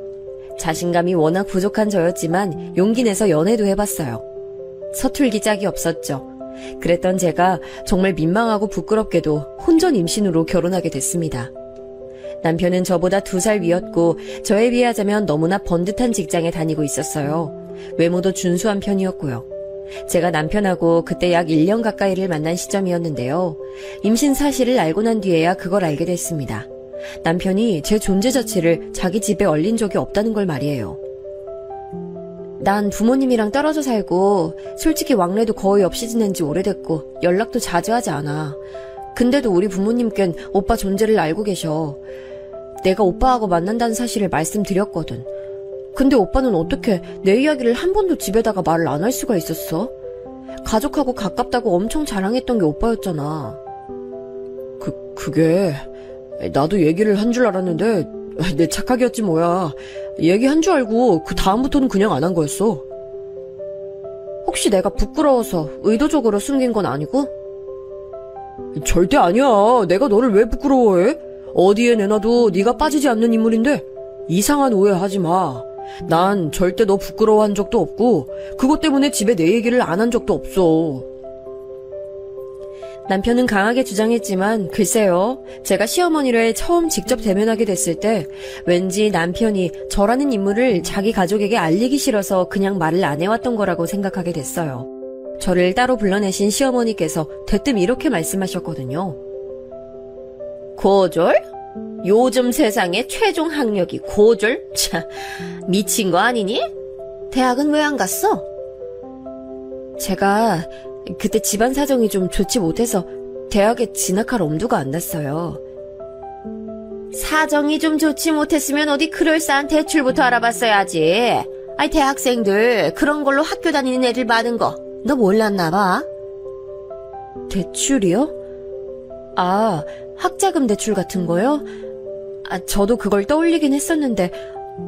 자신감이 워낙 부족한 저였지만 용기 내서 연애도 해봤어요. 서툴기 짝이 없었죠. 그랬던 제가 정말 민망하고 부끄럽게도 혼전 임신으로 결혼하게 됐습니다. 남편은 저보다 2살 위였고 저에 비하자면 너무나 번듯한 직장에 다니고 있었어요. 외모도 준수한 편이었고요. 제가 남편하고 그때 약 1년 가까이를 만난 시점이었는데요. 임신 사실을 알고 난 뒤에야 그걸 알게 됐습니다. 남편이 제 존재 자체를 자기 집에 얼린 적이 없다는 걸 말이에요. 난 부모님이랑 떨어져 살고 솔직히 왕래도 거의 없이 지낸 지 오래됐고 연락도 자주 하지 않아. 근데도 우리 부모님께는 오빠 존재를 알고 계셔. 내가 오빠하고 만난다는 사실을 말씀드렸거든. 근데 오빠는 어떻게 내 이야기를 한 번도 집에다가 말을 안 할 수가 있었어? 가족하고 가깝다고 엄청 자랑했던 게 오빠였잖아. 그게 나도 얘기를 한 줄 알았는데 내 착각이었지 뭐야. 얘기한 줄 알고 그 다음부터는 그냥 안 한 거였어. 혹시 내가 부끄러워서 의도적으로 숨긴 건 아니고? 절대 아니야. 내가 너를 왜 부끄러워해? 어디에 내놔도 네가 빠지지 않는 인물인데 이상한 오해 하지 마. 난 절대 너 부끄러워한 적도 없고 그것 때문에 집에 내 얘기를 안 한 적도 없어. 남편은 강하게 주장했지만 글쎄요. 제가 시어머니를 처음 직접 대면하게 됐을 때 왠지 남편이 저라는 인물을 자기 가족에게 알리기 싫어서 그냥 말을 안 해왔던 거라고 생각하게 됐어요. 저를 따로 불러내신 시어머니께서 대뜸 이렇게 말씀하셨거든요. 고졸? 요즘 세상에 최종 학력이 고졸? 참, 미친 거 아니니? 대학은 왜 안 갔어? 제가 그때 집안 사정이 좀 좋지 못해서 대학에 진학할 엄두가 안 났어요. 사정이 좀 좋지 못했으면 어디 그럴싸한 대출부터 알아봤어야지. 아니, 대학생들 그런 걸로 학교 다니는 애들 많은 거 너 몰랐나 봐. 대출이요? 아, 학자금 대출 같은 거요? 아, 저도 그걸 떠올리긴 했었는데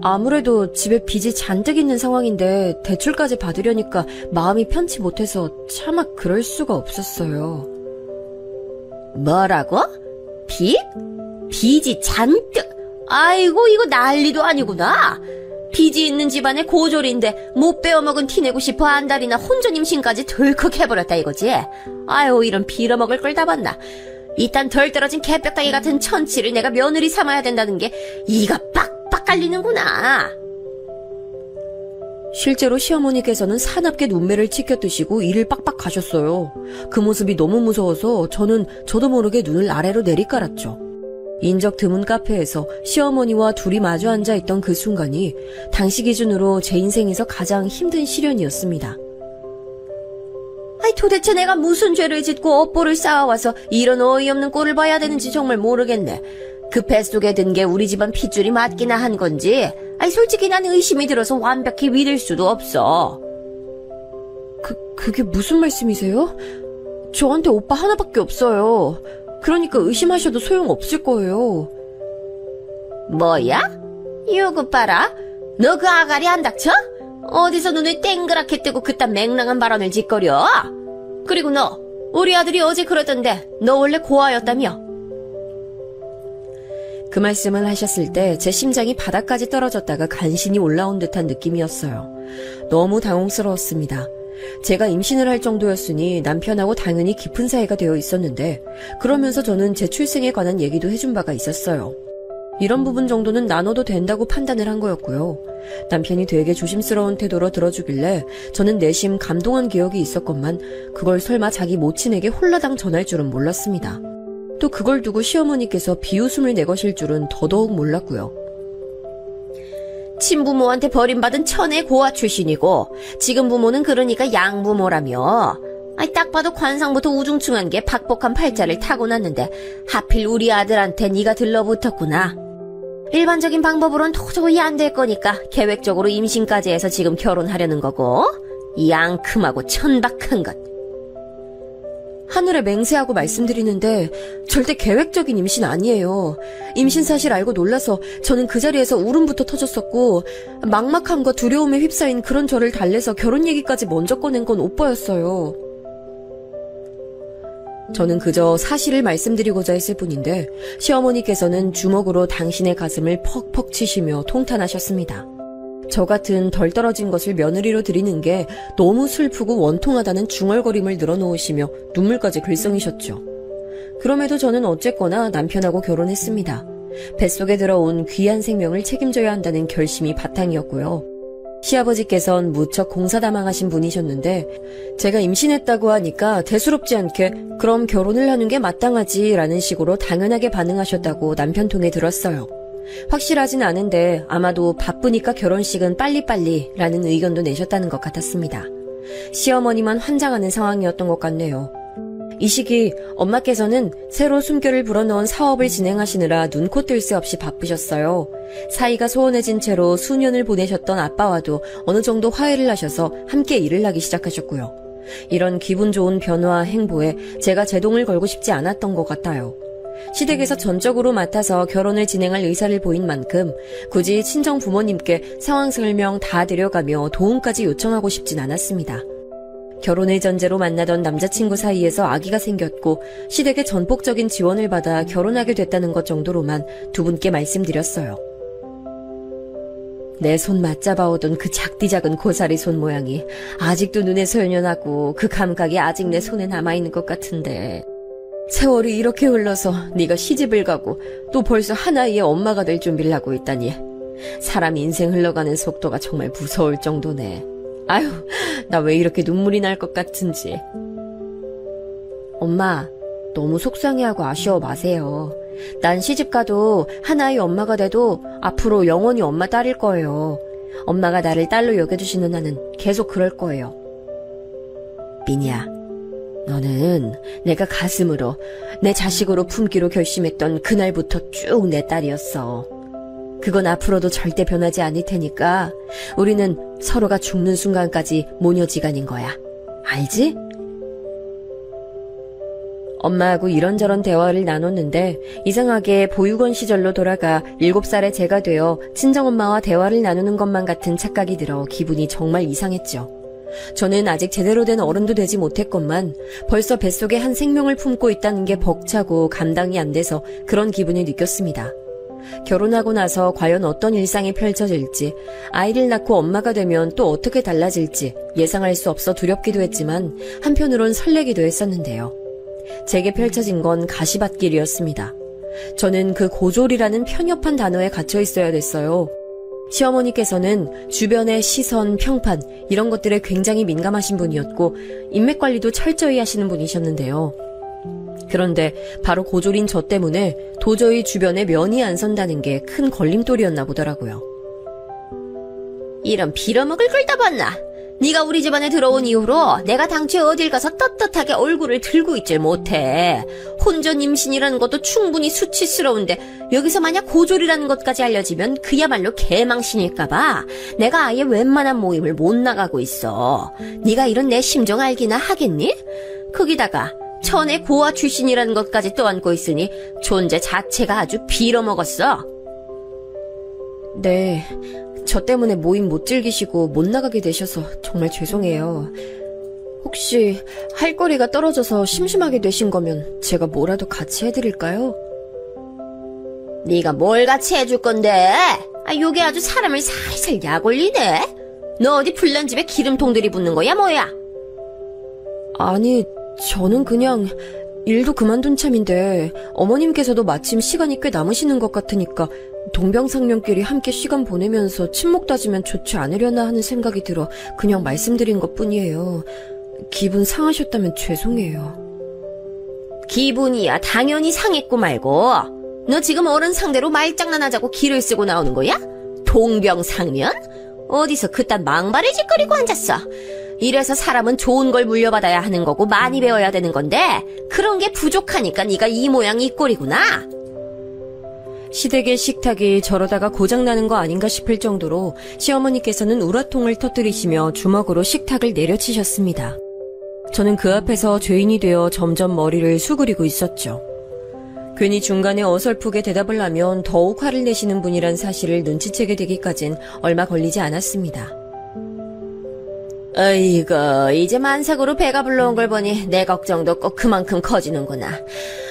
아무래도 집에 빚이 잔뜩 있는 상황인데 대출까지 받으려니까 마음이 편치 못해서 차마 그럴 수가 없었어요. 뭐라고? 빚? 빚이 잔뜩? 아이고, 이거 난리도 아니구나. 빚이 있는 집안의 고졸인데 못 빼어먹은 티내고 싶어 안달이나 혼전 임신까지 덜컥 해버렸다 이거지. 아유, 이런 빌어먹을 걸 다 봤나. 이딴 덜 떨어진 개뼈다귀 같은 천치를 내가 며느리 삼아야 된다는 게 이가 빡빡 깔리는구나. 실제로 시어머니께서는 사납게 눈매를 치켜뜨시고 일을 빡빡 가셨어요. 그 모습이 너무 무서워서 저는 저도 모르게 눈을 아래로 내리깔았죠. 인적 드문 카페에서 시어머니와 둘이 마주 앉아 있던 그 순간이 당시 기준으로 제 인생에서 가장 힘든 시련이었습니다. 아이, 도대체 내가 무슨 죄를 짓고 업보를 쌓아와서 이런 어이없는 꼴을 봐야 되는지 정말 모르겠네. 그 뱃속에 든 게 우리 집안 핏줄이 맞기나 한 건지, 아이, 솔직히 난 의심이 들어서 완벽히 믿을 수도 없어. 그게 무슨 말씀이세요? 저한테 오빠 하나밖에 없어요. 그러니까 의심하셔도 소용없을 거예요. 뭐야? 이거 봐라. 너 그 아가리 안 닥쳐? 어디서 눈을 땡그랗게 뜨고 그딴 맹랑한 발언을 짓거려? 그리고 너, 우리 아들이 어제 그러던데 너 원래 고아였다며? 그 말씀을 하셨을 때 제 심장이 바닥까지 떨어졌다가 간신히 올라온 듯한 느낌이었어요. 너무 당혹스러웠습니다. 제가 임신을 할 정도였으니 남편하고 당연히 깊은 사이가 되어 있었는데 그러면서 저는 제 출생에 관한 얘기도 해준 바가 있었어요. 이런 부분 정도는 나눠도 된다고 판단을 한 거였고요. 남편이 되게 조심스러운 태도로 들어주길래 저는 내심 감동한 기억이 있었건만 그걸 설마 자기 모친에게 홀라당 전할 줄은 몰랐습니다. 또 그걸 두고 시어머니께서 비웃음을 내거실 줄은 더더욱 몰랐고요. 친부모한테 버림받은 천의 고아 출신이고 지금 부모는 그러니까 양부모라며. 아니, 딱 봐도 관상부터 우중충한 게 박복한 팔자를 타고났는데 하필 우리 아들한테 네가 들러붙었구나. 일반적인 방법으론 도저히 안 될 거니까 계획적으로 임신까지 해서 지금 결혼하려는 거고, 이 앙큼하고 천박한 것. 하늘에 맹세하고 말씀드리는데 절대 계획적인 임신 아니에요. 임신 사실 알고 놀라서 저는 그 자리에서 울음부터 터졌었고 막막함과 두려움에 휩싸인 그런 저를 달래서 결혼 얘기까지 먼저 꺼낸 건 오빠였어요. 저는 그저 사실을 말씀드리고자 했을 뿐인데 시어머니께서는 주먹으로 당신의 가슴을 퍽퍽 치시며 통탄하셨습니다. 저 같은 덜 떨어진 것을 며느리로 드리는 게 너무 슬프고 원통하다는 중얼거림을 늘어놓으시며 눈물까지 글썽이셨죠. 그럼에도 저는 어쨌거나 남편하고 결혼했습니다. 뱃속에 들어온 귀한 생명을 책임져야 한다는 결심이 바탕이었고요. 시아버지께선 무척 공사다망하신 분이셨는데 제가 임신했다고 하니까 대수롭지 않게 그럼 결혼을 하는 게 마땅하지라는 식으로 당연하게 반응하셨다고 남편 통해 들었어요. 확실하진 않은데 아마도 바쁘니까 결혼식은 빨리빨리라는 의견도 내셨다는 것 같았습니다. 시어머니만 환장하는 상황이었던 것 같네요. 이 시기 엄마께서는 새로 숨결을 불어넣은 사업을 진행하시느라 눈코 뜰 새 없이 바쁘셨어요. 사이가 소원해진 채로 수년을 보내셨던 아빠와도 어느 정도 화해를 하셔서 함께 일을 하기 시작하셨고요. 이런 기분 좋은 변화와 행보에 제가 제동을 걸고 싶지 않았던 것 같아요. 시댁에서 전적으로 맡아서 결혼을 진행할 의사를 보인 만큼 굳이 친정 부모님께 상황 설명 다 드려가며 도움까지 요청하고 싶진 않았습니다. 결혼을 전제로 만나던 남자친구 사이에서 아기가 생겼고 시댁의 전폭적인 지원을 받아 결혼하게 됐다는 것 정도로만 두 분께 말씀드렸어요. 내 손 맞잡아오던 그 작디 작은 고사리 손 모양이 아직도 눈에 소연연하고 그 감각이 아직 내 손에 남아있는 것 같은데 세월이 이렇게 흘러서 네가 시집을 가고 또 벌써 하나의 엄마가 될 준비를 하고 있다니 사람 인생 흘러가는 속도가 정말 무서울 정도네. 아유, 나 왜 이렇게 눈물이 날 것 같은지. 엄마, 너무 속상해하고 아쉬워 마세요. 난 시집가도 하나의 엄마가 돼도 앞으로 영원히 엄마 딸일 거예요. 엄마가 나를 딸로 여겨주시는 한은 계속 그럴 거예요. 미니야, 너는 내가 가슴으로 내 자식으로 품기로 결심했던 그날부터 쭉 내 딸이었어. 그건 앞으로도 절대 변하지 않을 테니까 우리는 서로가 죽는 순간까지 모녀지간인 거야. 알지? 엄마하고 이런저런 대화를 나눴는데 이상하게 보육원 시절로 돌아가 7살의 제가 되어 친정엄마와 대화를 나누는 것만 같은 착각이 들어 기분이 정말 이상했죠. 저는 아직 제대로 된 어른도 되지 못했건만 벌써 뱃속에 한 생명을 품고 있다는 게 벅차고 감당이 안 돼서 그런 기분을 느꼈습니다. 결혼하고 나서 과연 어떤 일상이 펼쳐질지, 아이를 낳고 엄마가 되면 또 어떻게 달라질지 예상할 수 없어 두렵기도 했지만 한편으론 설레기도 했었는데요. 제게 펼쳐진 건 가시밭길이었습니다. 저는 그 고졸이라는 편협한 단어에 갇혀 있어야 됐어요. 시어머니께서는 주변의 시선, 평판 이런 것들에 굉장히 민감하신 분이었고 인맥관리도 철저히 하시는 분이셨는데요. 그런데 바로 고졸인 저 때문에 도저히 주변에 면이 안 선다는 게 큰 걸림돌이었나 보더라고요. 이런 빌어먹을 걸 다 봤나? 네가 우리 집안에 들어온 이후로 내가 당초에 어딜 가서 떳떳하게 얼굴을 들고 있질 못해. 혼전 임신이라는 것도 충분히 수치스러운데 여기서 만약 고졸이라는 것까지 알려지면 그야말로 개망신일까봐 내가 아예 웬만한 모임을 못 나가고 있어. 네가 이런 내 심정 알기나 하겠니? 거기다가 천의 고아 출신이라는 것까지 떠안고 있으니 존재 자체가 아주 빌어먹었어. 네, 저 때문에 모임 못 즐기시고 못 나가게 되셔서 정말 죄송해요. 혹시 할 거리가 떨어져서 심심하게 되신 거면 제가 뭐라도 같이 해드릴까요? 네가 뭘 같이 해줄 건데? 요게 아주 사람을 살살 약 올리네. 너 어디 불난 집에 기름통들이 붙는 거야 뭐야? 아니, 저는 그냥 일도 그만둔 참인데 어머님께서도 마침 시간이 꽤 남으시는 것 같으니까 동병상련끼리 함께 시간 보내면서 친목 다지면 좋지 않으려나 하는 생각이 들어 그냥 말씀드린 것뿐이에요. 기분 상하셨다면 죄송해요. 기분이야 당연히 상했고 말고. 너 지금 어른 상대로 말장난하자고 기를 쓰고 나오는 거야? 동병상련? 어디서 그딴 망발을 짓거리고 앉았어. 이래서 사람은 좋은 걸 물려받아야 하는 거고 많이 배워야 되는 건데 그런 게 부족하니까 네가 이 모양 이 꼴이구나. 시댁의 식탁이 저러다가 고장나는 거 아닌가 싶을 정도로 시어머니께서는 우라통을 터뜨리시며 주먹으로 식탁을 내려치셨습니다. 저는 그 앞에서 죄인이 되어 점점 머리를 수그리고 있었죠. 괜히 중간에 어설프게 대답을 하면 더욱 화를 내시는 분이란 사실을 눈치채게 되기까진 얼마 걸리지 않았습니다. 어이구, 이제 만삭으로 배가 불러온 걸 보니 내 걱정도 꼭 그만큼 커지는구나.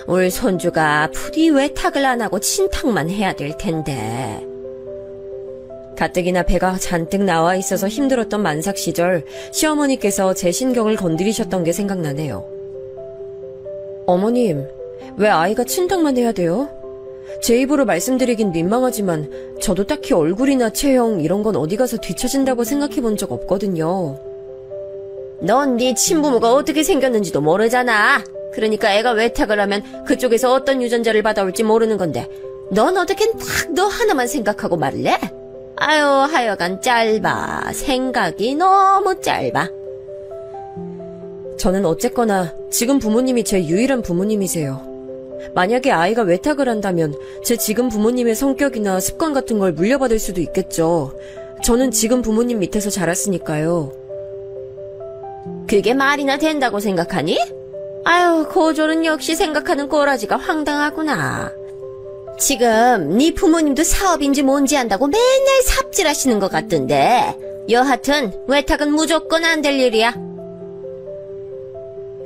올 손주가 부디 외탁을 안 하고 친탁만 해야 될 텐데. 가뜩이나 배가 잔뜩 나와 있어서 힘들었던 만삭 시절 시어머니께서 제 신경을 건드리셨던 게 생각나네요. 어머님, 왜 아이가 친탁만 해야 돼요? 제 입으로 말씀드리긴 민망하지만 저도 딱히 얼굴이나 체형 이런 건 어디 가서 뒤처진다고 생각해 본 적 없거든요. 넌 네 친부모가 어떻게 생겼는지도 모르잖아. 그러니까 애가 외탁을 하면 그쪽에서 어떤 유전자를 받아올지 모르는 건데 넌 어떻게 딱 너 하나만 생각하고 말을 해? 아유, 하여간 짧아. 생각이 너무 짧아. 저는 어쨌거나 지금 부모님이 제 유일한 부모님이세요. 만약에 아이가 외탁을 한다면 제 지금 부모님의 성격이나 습관 같은 걸 물려받을 수도 있겠죠. 저는 지금 부모님 밑에서 자랐으니까요. 그게 말이나 된다고 생각하니? 아유, 고졸은 역시 생각하는 꼬라지가 황당하구나. 지금 네 부모님도 사업인지 뭔지 안다고 맨날 삽질하시는 것 같던데. 여하튼 외탁은 무조건 안 될 일이야.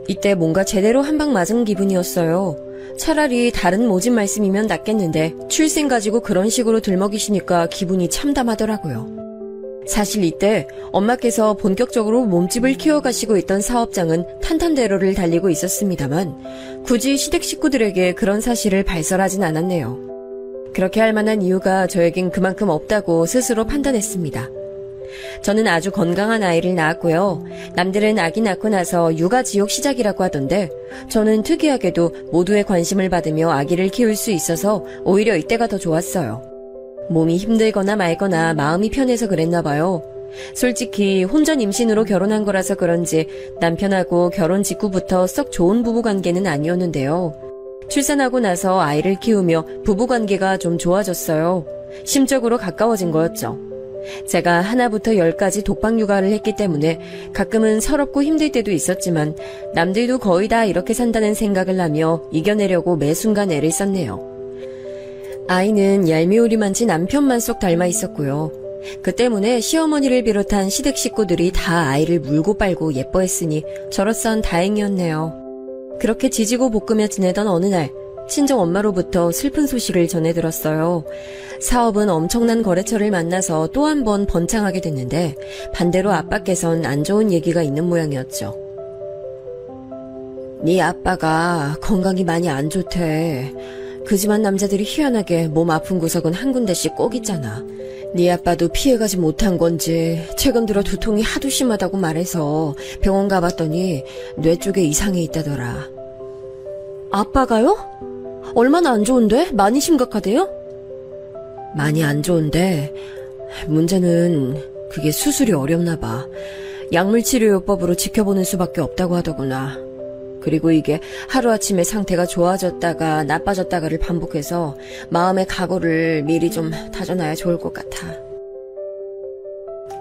이때 뭔가 제대로 한 방 맞은 기분이었어요. 차라리 다른 모진 말씀이면 낫겠는데 출생 가지고 그런 식으로 들먹이시니까 기분이 참담하더라고요. 사실 이때 엄마께서 본격적으로 몸집을 키워가시고 있던 사업장은 탄탄대로를 달리고 있었습니다만 굳이 시댁 식구들에게 그런 사실을 발설하진 않았네요. 그렇게 할 만한 이유가 저에겐 그만큼 없다고 스스로 판단했습니다. 저는 아주 건강한 아이를 낳았고요. 남들은 아기 낳고 나서 육아지옥 시작이라고 하던데 저는 특이하게도 모두의 관심을 받으며 아기를 키울 수 있어서 오히려 이때가 더 좋았어요. 몸이 힘들거나 말거나 마음이 편해서 그랬나 봐요. 솔직히 혼전 임신으로 결혼한 거라서 그런지 남편하고 결혼 직후부터 썩 좋은 부부관계는 아니었는데요. 출산하고 나서 아이를 키우며 부부관계가 좀 좋아졌어요. 심적으로 가까워진 거였죠. 제가 하나부터 10까지 독박 육아를 했기 때문에 가끔은 서럽고 힘들 때도 있었지만 남들도 거의 다 이렇게 산다는 생각을 하며 이겨내려고 매 순간 애를 썼네요. 아이는 얄미우리만치 남편만 쏙 닮아 있었고요. 그 때문에 시어머니를 비롯한 시댁 식구들이 다 아이를 물고 빨고 예뻐했으니 저로선 다행이었네요. 그렇게 지지고 볶으며 지내던 어느 날 친정 엄마로부터 슬픈 소식을 전해 들었어요. 사업은 엄청난 거래처를 만나서 또 한 번 번창하게 됐는데 반대로 아빠께선 안 좋은 얘기가 있는 모양이었죠. 네 아빠가 건강이 많이 안 좋대. 그 집안 남자들이 희한하게 몸 아픈 구석은 한 군데씩 꼭 있잖아. 네 아빠도 피해가지 못한 건지 최근 들어 두통이 하도 심하다고 말해서 병원 가봤더니 뇌 쪽에 이상이 있다더라. 아빠가요? 얼마나 안 좋은데? 많이 심각하대요? 많이 안 좋은데 문제는 그게 수술이 어렵나 봐. 약물치료요법으로 지켜보는 수밖에 없다고 하더구나. 그리고 이게 하루아침에 상태가 좋아졌다가 나빠졌다가를 반복해서 마음의 각오를 미리 좀 다져놔야 좋을 것 같아.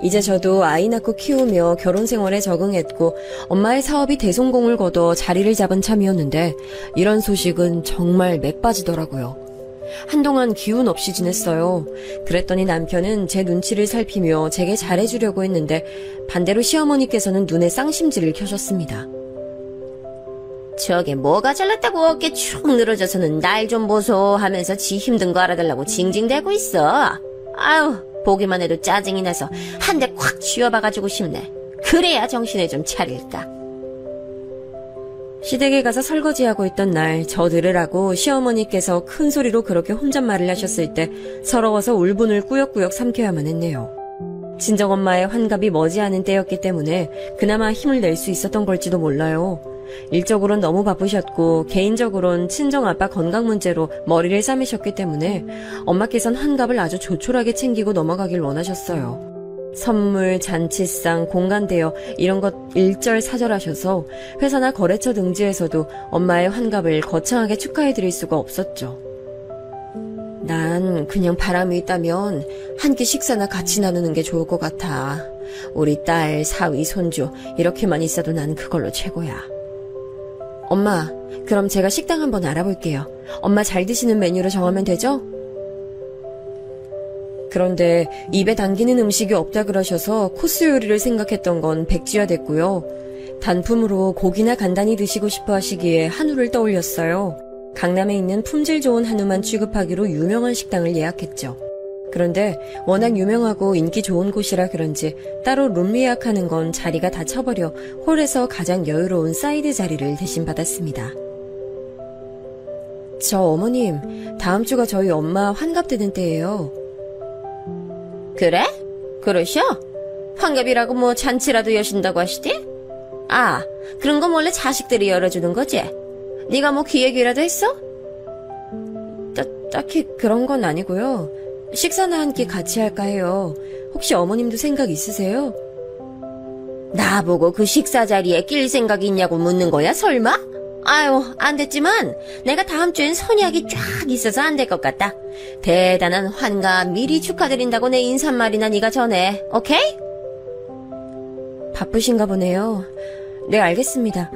이제 저도 아이 낳고 키우며 결혼 생활에 적응했고 엄마의 사업이 대성공을 거둬 자리를 잡은 참이었는데 이런 소식은 정말 맥 빠지더라고요. 한동안 기운 없이 지냈어요. 그랬더니 남편은 제 눈치를 살피며 제게 잘해주려고 했는데 반대로 시어머니께서는 눈에 쌍심지를 켜셨습니다. 저게 뭐가 잘났다고 어깨 축 늘어져서는 날 좀 보소 하면서 지 힘든 거 알아달라고 징징대고 있어. 아유, 보기만 해도 짜증이 나서 한 대 콱 쥐어봐가지고 싶네. 그래야 정신을 좀 차릴까. 시댁에 가서 설거지하고 있던 날 저 들으라고 시어머니께서 큰 소리로 그렇게 혼잣말을 하셨을 때 서러워서 울분을 꾸역꾸역 삼켜야만 했네요. 친정엄마의 환갑이 머지않은 때였기 때문에 그나마 힘을 낼 수 있었던 걸지도 몰라요. 일적으론 너무 바쁘셨고 개인적으론 친정아빠 건강 문제로 머리를 싸매셨기 때문에 엄마께선 환갑을 아주 조촐하게 챙기고 넘어가길 원하셨어요. 선물, 잔치상, 공간 대여 이런 것 일절사절하셔서 회사나 거래처 등지에서도 엄마의 환갑을 거창하게 축하해드릴 수가 없었죠. 난 그냥 바람이 있다면 한 끼 식사나 같이 나누는 게 좋을 것 같아. 우리 딸, 사위, 손주 이렇게만 있어도 난 그걸로 최고야. 엄마, 그럼 제가 식당 한번 알아볼게요. 엄마 잘 드시는 메뉴로 정하면 되죠? 그런데 입에 당기는 음식이 없다 그러셔서 코스 요리를 생각했던 건 백지화됐고요. 단품으로 고기나 간단히 드시고 싶어 하시기에 한우를 떠올렸어요. 강남에 있는 품질 좋은 한우만 취급하기로 유명한 식당을 예약했죠. 그런데 워낙 유명하고 인기 좋은 곳이라 그런지 따로 룸 예약하는 건 자리가 다 차버려 홀에서 가장 여유로운 사이드 자리를 대신 받았습니다. 저 어머님, 다음 주가 저희 엄마 환갑되는 때예요. 그래? 그러셔? 환갑이라고 뭐 잔치라도 여신다고 하시디? 아, 그런 건 원래 자식들이 열어주는 거지? 네가 뭐 기획이라도 했어? 딱히 그런 건 아니고요. 식사나 한 끼 같이 할까 해요. 혹시 어머님도 생각 있으세요? 나보고 그 식사 자리에 낄 생각이 있냐고 묻는 거야, 설마? 아유, 안 됐지만 내가 다음 주엔 선약이 쫙 있어서 안 될 것 같다. 대단한 환갑 미리 축하드린다고 내 인사말이나 네가 전해, 오케이? 바쁘신가 보네요. 네, 알겠습니다.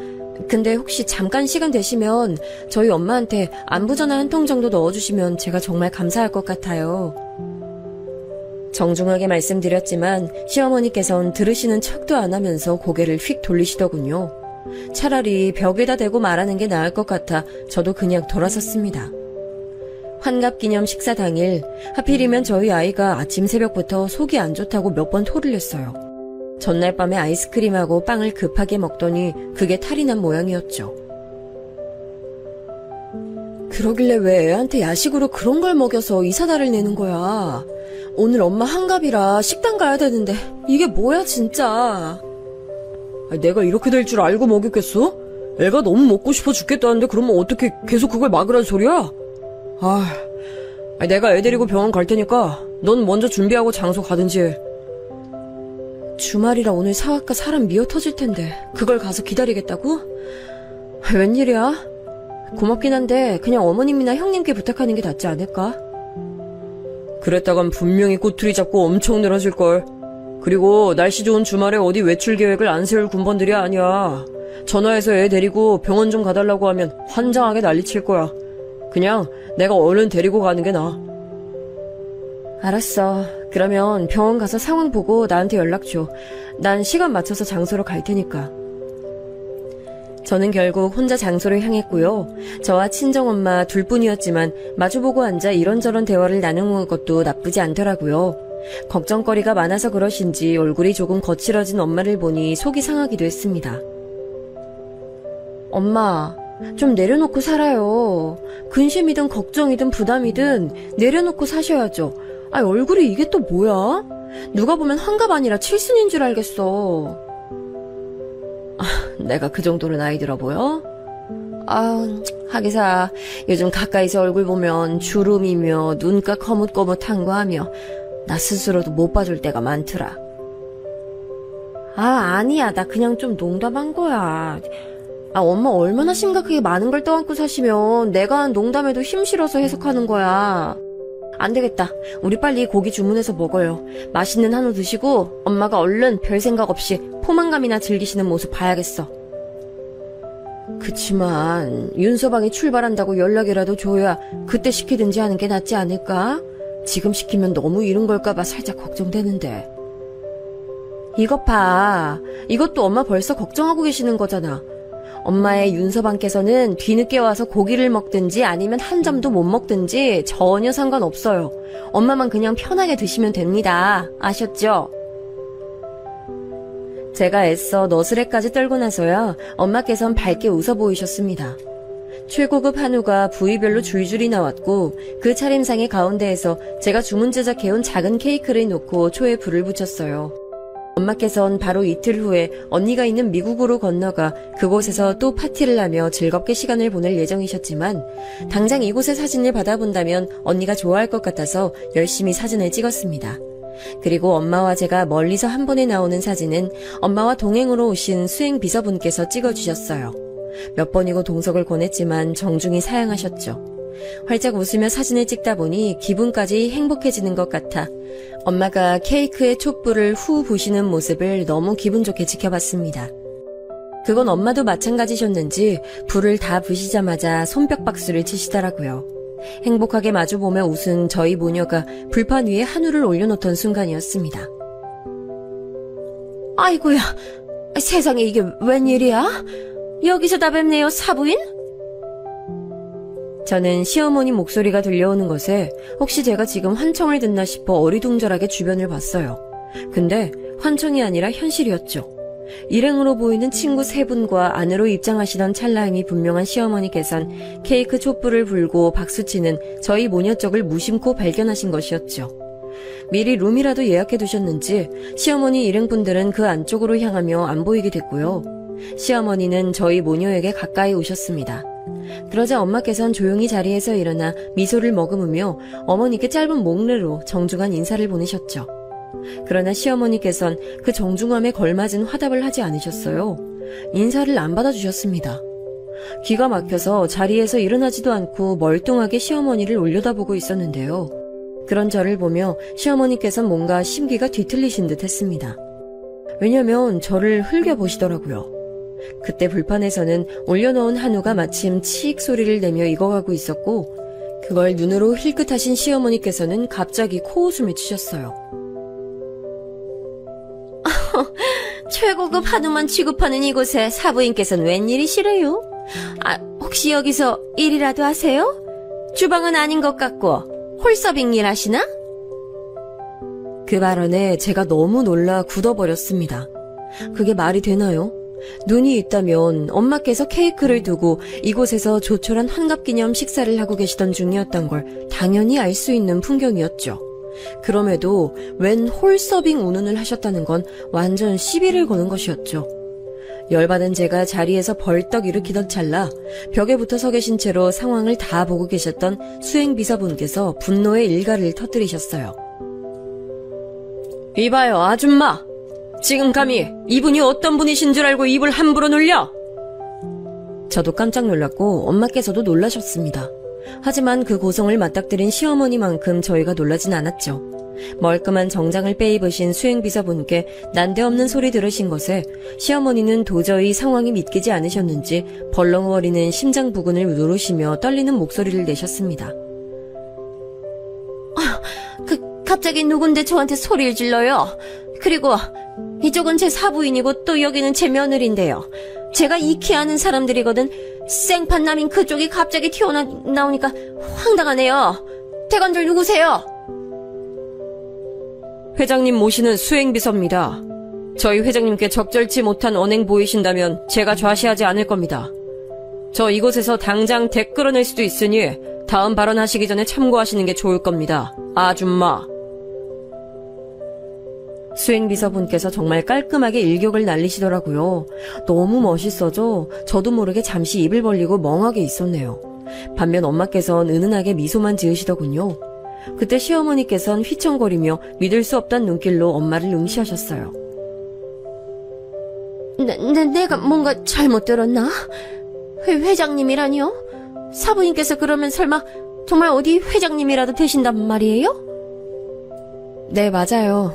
근데 혹시 잠깐 시간 되시면 저희 엄마한테 안부전화 한 통 정도 넣어주시면 제가 정말 감사할 것 같아요. 정중하게 말씀드렸지만 시어머니께선 들으시는 척도 안 하면서 고개를 휙 돌리시더군요. 차라리 벽에다 대고 말하는 게 나을 것 같아 저도 그냥 돌아섰습니다. 환갑기념 식사 당일 하필이면 저희 아이가 아침 새벽부터 속이 안 좋다고 몇 번 토를 냈어요. 전날 밤에 아이스크림하고 빵을 급하게 먹더니 그게 탈이 난 모양이었죠. 그러길래 왜 애한테 야식으로 그런 걸 먹여서 이사다를 내는 거야. 오늘 엄마 한갑이라 식당 가야 되는데 이게 뭐야 진짜. 내가 이렇게 될 줄 알고 먹였겠어? 애가 너무 먹고 싶어 죽겠다는데 그러면 어떻게 계속 그걸 막으라는 소리야? 내가 애 데리고 병원 갈 테니까 넌 먼저 준비하고 장소 가든지 해. 주말이라 오늘 사학과 사람 미어 터질 텐데 그걸 가서 기다리겠다고? 웬일이야? 고맙긴 한데 그냥 어머님이나 형님께 부탁하는 게 낫지 않을까? 그랬다간 분명히 꼬투리 잡고 엄청 늘어질걸. 그리고 날씨 좋은 주말에 어디 외출 계획을 안 세울 군번들이 아니야. 전화해서 애 데리고 병원 좀 가달라고 하면 환장하게 난리칠 거야. 그냥 내가 얼른 데리고 가는 게 나아. 알았어. 그러면 병원 가서 상황 보고 나한테 연락 줘. 난 시간 맞춰서 장소로 갈 테니까. 저는 결국 혼자 장소를 향했고요. 저와 친정엄마 둘뿐이었지만 마주보고 앉아 이런저런 대화를 나누는 것도 나쁘지 않더라고요. 걱정거리가 많아서 그러신지 얼굴이 조금 거칠어진 엄마를 보니 속이 상하기도 했습니다. 엄마, 좀 내려놓고 살아요. 근심이든 걱정이든 부담이든 내려놓고 사셔야죠. 얼굴이 이게 또 뭐야? 누가 보면 환갑 아니라 칠순인 줄 알겠어. 내가 그 정도로 나이 들어 보여? 하기사 요즘 가까이서 얼굴 보면 주름이며 눈가 거뭇거뭇한 거 하며 나 스스로도 못 봐줄 때가 많더라. 아니야. 나 그냥 좀 농담한 거야. 엄마 얼마나 심각하게 많은 걸 떠안고 사시면 내가 한 농담에도 힘 실어서 해석하는 거야. 안 되겠다. 우리 빨리 고기 주문해서 먹어요. 맛있는 한우 드시고 엄마가 얼른 별 생각 없이 포만감이나 즐기시는 모습 봐야겠어. 그치만 윤서방이 출발한다고 연락이라도 줘야 그때 시키든지 하는 게 낫지 않을까? 지금 시키면 너무 이른 걸까봐 살짝 걱정되는데. 이것 봐. 이것도 엄마 벌써 걱정하고 계시는 거잖아. 엄마의 윤서방께서는 뒤늦게 와서 고기를 먹든지 아니면 한 점도 못 먹든지 전혀 상관없어요. 엄마만 그냥 편하게 드시면 됩니다. 아셨죠? 제가 애써 너스레까지 떨고 나서야 엄마께선 밝게 웃어 보이셨습니다. 최고급 한우가 부위별로 줄줄이 나왔고 그 차림상의 가운데에서 제가 주문 제작해온 작은 케이크를 놓고 초에 불을 붙였어요. 엄마께선 바로 이틀 후에 언니가 있는 미국으로 건너가 그곳에서 또 파티를 하며 즐겁게 시간을 보낼 예정이셨지만 당장 이곳의 사진을 받아본다면 언니가 좋아할 것 같아서 열심히 사진을 찍었습니다. 그리고 엄마와 제가 멀리서 한 번에 나오는 사진은 엄마와 동행으로 오신 수행 비서분께서 찍어주셨어요. 몇 번이고 동석을 권했지만 정중히 사양하셨죠. 활짝 웃으며 사진을 찍다 보니 기분까지 행복해지는 것 같아 엄마가 케이크에 촛불을 후 부시는 모습을 너무 기분 좋게 지켜봤습니다. 그건 엄마도 마찬가지셨는지 불을 다 부시자마자 손뼉박수를 치시더라고요. 행복하게 마주보며 웃은 저희 모녀가 불판 위에 한우를 올려놓던 순간이었습니다. 아이고야, 세상에 이게 웬일이야? 여기서 다 뵙네요, 사부인? 저는 시어머니 목소리가 들려오는 것에 혹시 제가 지금 환청을 듣나 싶어 어리둥절하게 주변을 봤어요. 근데 환청이 아니라 현실이었죠. 일행으로 보이는 친구 세 분과 안으로 입장하시던 찰나임이 분명한 시어머니께선 케이크 촛불을 불고 박수치는 저희 모녀 쪽을 무심코 발견하신 것이었죠. 미리 룸이라도 예약해두셨는지 시어머니 일행분들은 그 안쪽으로 향하며 안 보이게 됐고요. 시어머니는 저희 모녀에게 가까이 오셨습니다. 그러자 엄마께선 조용히 자리에서 일어나 미소를 머금으며 어머니께 짧은 목례로 정중한 인사를 보내셨죠. 그러나 시어머니께선 그 정중함에 걸맞은 화답을 하지 않으셨어요. 인사를 안 받아주셨습니다. 기가 막혀서 자리에서 일어나지도 않고 멀뚱하게 시어머니를 올려다보고 있었는데요. 그런 저를 보며 시어머니께선 뭔가 심기가 뒤틀리신 듯 했습니다. 왜냐면 저를 흘겨보시더라고요. 그때 불판에서는 올려놓은 한우가 마침 치익 소리를 내며 익어가고 있었고 그걸 눈으로 힐끗하신 시어머니께서는 갑자기 코웃음을 치셨어요. 최고급 한우만 취급하는 이곳에 사부인께서는 웬일이시래요? 혹시 여기서 일이라도 하세요? 주방은 아닌 것 같고 홀서빙 일 하시나? 그 발언에 제가 너무 놀라 굳어버렸습니다. 그게 말이 되나요? 눈이 있다면 엄마께서 케이크를 두고 이곳에서 조촐한 환갑기념 식사를 하고 계시던 중이었던 걸 당연히 알 수 있는 풍경이었죠. 그럼에도 웬 홀서빙 운운을 하셨다는 건 완전 시비를 거는 것이었죠. 열받은 제가 자리에서 벌떡 일으키던 찰나 벽에 붙어 서 계신 채로 상황을 다 보고 계셨던 수행비서분께서 분노의 일가를 터뜨리셨어요. 이봐요, 아줌마! 지금 감히 이분이 어떤 분이신 줄 알고 입을 함부로 놀려? 저도 깜짝 놀랐고 엄마께서도 놀라셨습니다. 하지만 그 고성을 맞닥뜨린 시어머니만큼 저희가 놀라진 않았죠. 멀끔한 정장을 빼입으신 수행비서분께 난데없는 소리 들으신 것에 시어머니는 도저히 상황이 믿기지 않으셨는지 벌렁거리는 심장 부근을 누르시며 떨리는 목소리를 내셨습니다. 갑자기 누군데 저한테 소리를 질러요? 그리고 이쪽은 제 사부인이고 또 여기는 제 며느리인데요. 제가 익히 아는 사람들이거든. 생판남인 그쪽이 갑자기 튀어나오니까 황당하네요. 대관들 누구세요? 회장님 모시는 수행비서입니다. 저희 회장님께 적절치 못한 언행 보이신다면 제가 좌시하지 않을 겁니다. 저 이곳에서 당장 댁 끌어낼 수도 있으니 다음 발언하시기 전에 참고하시는 게 좋을 겁니다. 아줌마. 수행비서분께서 정말 깔끔하게 일격을 날리시더라고요. 너무 멋있어져 저도 모르게 잠시 입을 벌리고 멍하게 있었네요. 반면 엄마께선 은은하게 미소만 지으시더군요. 그때 시어머니께선 휘청거리며 믿을 수 없다는 눈길로 엄마를 응시하셨어요. 내가 뭔가 잘못 들었나? 회장님이라니요? 사부인께서 그러면 설마 정말 어디 회장님이라도 되신단 말이에요? 네, 맞아요.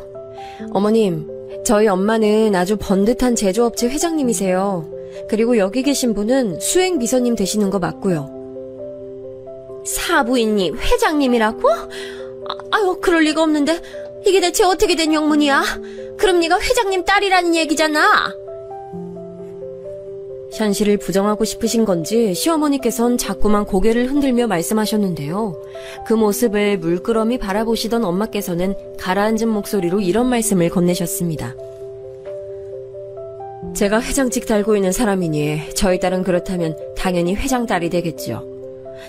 어머님, 저희 엄마는 아주 번듯한 제조업체 회장님이세요. 그리고 여기 계신 분은 수행비서님 되시는 거 맞고요. 사부인이 회장님이라고? 아유, 그럴 리가 없는데 이게 대체 어떻게 된 영문이야? 그럼 네가 회장님 딸이라는 얘기잖아. 현실을 부정하고 싶으신 건지 시어머니께선 자꾸만 고개를 흔들며 말씀하셨는데요. 그 모습을 물끄러미 바라보시던 엄마께서는 가라앉은 목소리로 이런 말씀을 건네셨습니다. 제가 회장직 달고 있는 사람이니 저희 딸은 그렇다면 당연히 회장 딸이 되겠죠.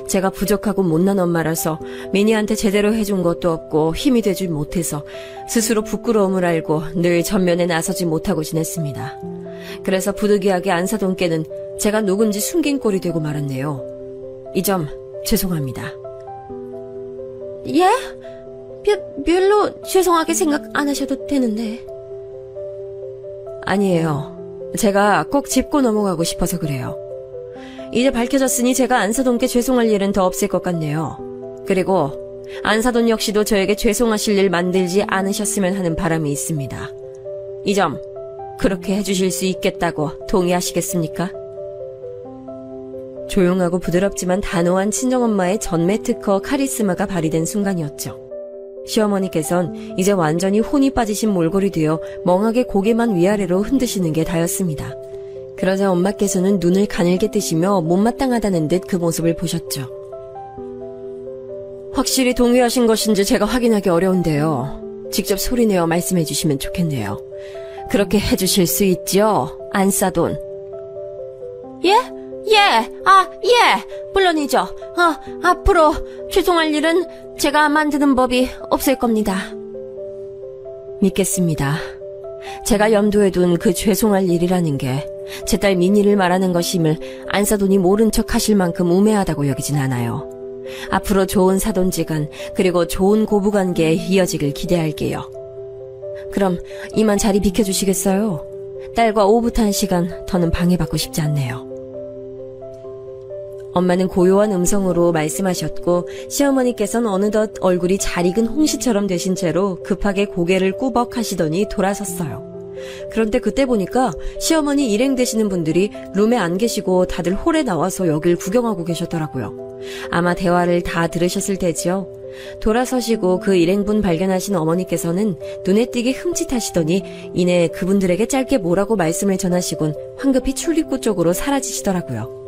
제가 부족하고 못난 엄마라서 미니한테 제대로 해준 것도 없고 힘이 되지 못해서 스스로 부끄러움을 알고 늘 전면에 나서지 못하고 지냈습니다. 그래서 부득이하게 안사돈께는 제가 누군지 숨긴 꼴이 되고 말았네요. 이 점 죄송합니다. 예? 별로 죄송하게 생각 안 하셔도 되는데. 아니에요. 제가 꼭 짚고 넘어가고 싶어서 그래요. 이제 밝혀졌으니 제가 안사돈께 죄송할 일은 더 없을 것 같네요. 그리고 안사돈 역시도 저에게 죄송하실 일 만들지 않으셨으면 하는 바람이 있습니다. 이 점 그렇게 해주실 수 있겠다고 동의하시겠습니까? 조용하고 부드럽지만 단호한 친정엄마의 전매 특허 카리스마가 발휘된 순간이었죠. 시어머니께선 이제 완전히 혼이 빠지신 몰골이 되어 멍하게 고개만 위아래로 흔드시는 게 다였습니다. 그러자 엄마께서는 눈을 가늘게 뜨시며 못마땅하다는 듯 그 모습을 보셨죠. 확실히 동의하신 것인지 제가 확인하기 어려운데요. 직접 소리내어 말씀해 주시면 좋겠네요. 그렇게 해주실 수 있죠, 안사돈? 예? 물론이죠. 앞으로 죄송할 일은 제가 만드는 법이 없을 겁니다. 믿겠습니다. 제가 염두에 둔 그 죄송할 일이라는 게 제 딸 민희를 말하는 것임을 안사돈이 모른 척 하실 만큼 우매하다고 여기진 않아요. 앞으로 좋은 사돈지간 그리고 좋은 고부관계에 이어지길 기대할게요. 그럼 이만 자리 비켜주시겠어요? 딸과 오붓한 시간 더는 방해받고 싶지 않네요. 엄마는 고요한 음성으로 말씀하셨고 시어머니께서는 어느덧 얼굴이 잘 익은 홍시처럼 되신 채로 급하게 고개를 꾸벅 하시더니 돌아섰어요. 그런데 그때 보니까 시어머니 일행 되시는 분들이 룸에 안 계시고 다들 홀에 나와서 여길 구경하고 계셨더라고요. 아마 대화를 다 들으셨을 테지요. 돌아서시고 그 일행분 발견하신 어머니께서는 눈에 띄게 흠칫하시더니 이내 그분들에게 짧게 뭐라고 말씀을 전하시곤 황급히 출입구 쪽으로 사라지시더라고요.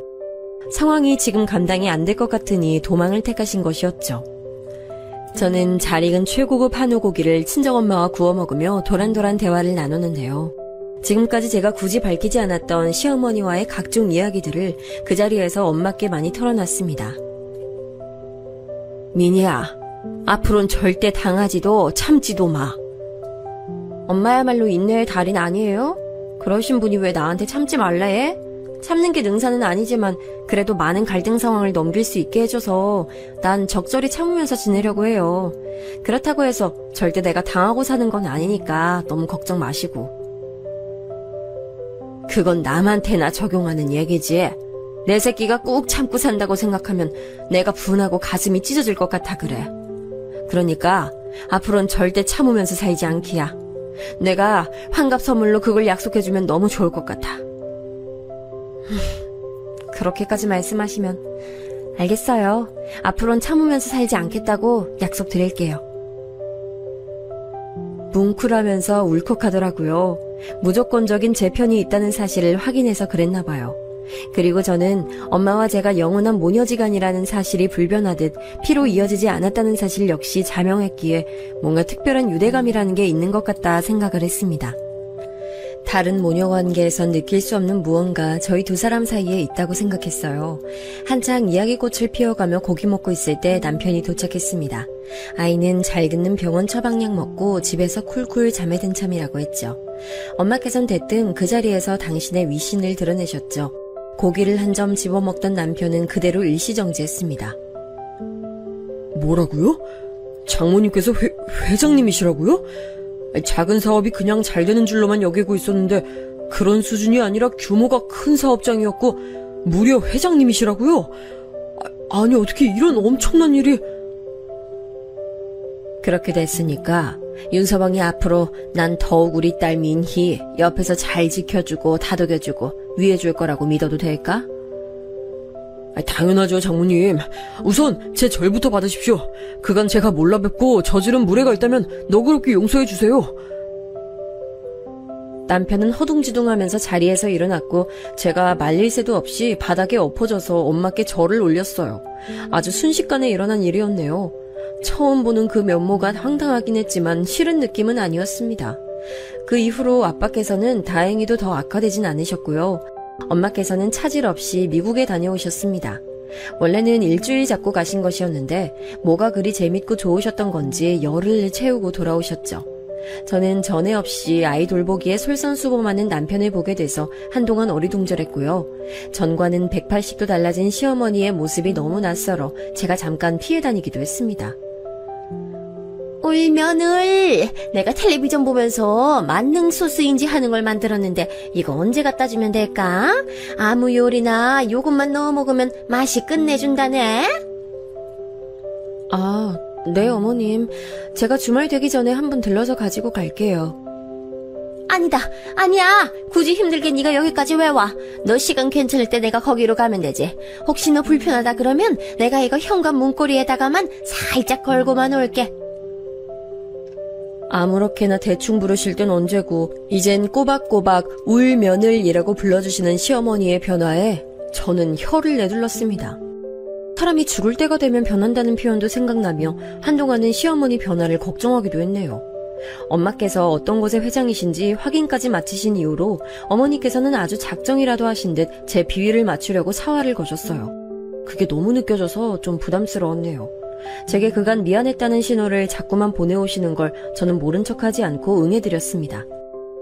상황이 지금 감당이 안 될 것 같으니 도망을 택하신 것이었죠. 저는 잘 익은 최고급 한우 고기를 친정엄마와 구워 먹으며 도란도란 대화를 나누는데요. 지금까지 제가 굳이 밝히지 않았던 시어머니와의 각종 이야기들을 그 자리에서 엄마께 많이 털어놨습니다. 미니야, 앞으로는 절대 당하지도 참지도 마. 엄마야말로 인내의 달인 아니에요? 그러신 분이 왜 나한테 참지 말라 해? 참는 게 능사는 아니지만 그래도 많은 갈등 상황을 넘길 수 있게 해줘서 난 적절히 참으면서 지내려고 해요. 그렇다고 해서 절대 내가 당하고 사는 건 아니니까 너무 걱정 마시고. 그건 남한테나 적용하는 얘기지. 내 새끼가 꾹 참고 산다고 생각하면 내가 분하고 가슴이 찢어질 것 같아 그래. 그러니까 앞으로는 절대 참으면서 살지 않기야. 내가 환갑 선물로 그걸 약속해주면 너무 좋을 것 같아. 그렇게까지 말씀하시면 알겠어요. 앞으로는 참으면서 살지 않겠다고 약속드릴게요. 뭉클하면서 울컥하더라고요. 무조건적인 제 편이 있다는 사실을 확인해서 그랬나 봐요. 그리고 저는 엄마와 제가 영원한 모녀지간이라는 사실이 불변하듯 피로 이어지지 않았다는 사실 역시 자명했기에 뭔가 특별한 유대감이라는 게 있는 것 같다 생각을 했습니다. 다른 모녀 관계에선 느낄 수 없는 무언가 저희 두 사람 사이에 있다고 생각했어요. 한창 이야기꽃을 피워가며 고기 먹고 있을 때 남편이 도착했습니다. 아이는 잘 듣는 병원 처방약 먹고 집에서 쿨쿨 잠에 든 참이라고 했죠. 엄마께선 대뜸 그 자리에서 당신의 위신을 드러내셨죠. 고기를 한 점 집어먹던 남편은 그대로 일시정지했습니다. 뭐라고요? 장모님께서 회장님이시라고요? 작은 사업이 그냥 잘 되는 줄로만 여기고 있었는데 그런 수준이 아니라 규모가 큰 사업장이었고 무려 회장님이시라고요? 아니 어떻게 이런 엄청난 일이... 그렇게 됐으니까 윤서방이 앞으로 난 더욱 우리 딸 민희 옆에서 잘 지켜주고 다독여주고 위해줄 거라고 믿어도 될까? 당연하죠, 장모님. 우선 제 절부터 받으십시오. 그간 제가 몰라 뵙고 저지른 무례가 있다면 너그럽게 용서해 주세요. 남편은 허둥지둥하면서 자리에서 일어났고 제가 말릴 새도 없이 바닥에 엎어져서 엄마께 절을 올렸어요. 아주 순식간에 일어난 일이었네요. 처음 보는 그 면모가 황당하긴 했지만 싫은 느낌은 아니었습니다. 그 이후로 아빠께서는 다행히도 더 악화되진 않으셨고요. 엄마께서는 차질 없이 미국에 다녀오셨습니다. 원래는 일주일 잡고 가신 것이었는데 뭐가 그리 재밌고 좋으셨던 건지 열흘 채우고 돌아오셨죠. 저는 전에 없이 아이 돌보기에 솔선수범하는 남편을 보게 돼서 한동안 어리둥절했고요. 전과는 180도 달라진 시어머니의 모습이 너무 낯설어 제가 잠깐 피해 다니기도 했습니다. 울며늘 내가 텔레비전 보면서 만능 소스인지 하는 걸 만들었는데 이거 언제 갖다 주면 될까? 아무 요리나 요것만 넣어 먹으면 맛이 끝내준다네. 아, 네 어머님. 제가 주말 되기 전에 한번 들러서 가지고 갈게요. 아니야. 굳이 힘들게 네가 여기까지 왜 와? 너 시간 괜찮을 때 내가 거기로 가면 되지. 혹시 너 불편하다 그러면 내가 이거 현관 문고리에다가만 살짝 걸고만 올게. 아무렇게나 대충 부르실 땐 언제고 이젠 꼬박꼬박 울며느리라고 불러주시는 시어머니의 변화에 저는 혀를 내둘렀습니다. 사람이 죽을 때가 되면 변한다는 표현도 생각나며 한동안은 시어머니 변화를 걱정하기도 했네요. 엄마께서 어떤 곳의 회장이신지 확인까지 마치신 이후로 어머니께서는 아주 작정이라도 하신 듯 제 비위를 맞추려고 사활을 거셨어요. 그게 너무 느껴져서 좀 부담스러웠네요. 제게 그간 미안했다는 신호를 자꾸만 보내오시는 걸 저는 모른 척하지 않고 응해드렸습니다.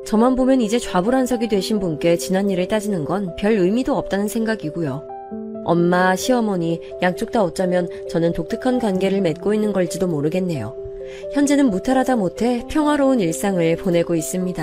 저만 보면 이제 좌불안석이 되신 분께 지난 일을 따지는 건 별 의미도 없다는 생각이고요. 엄마, 시어머니 양쪽 다 어쩌면 저는 독특한 관계를 맺고 있는 걸지도 모르겠네요. 현재는 무탈하다 못해 평화로운 일상을 보내고 있습니다.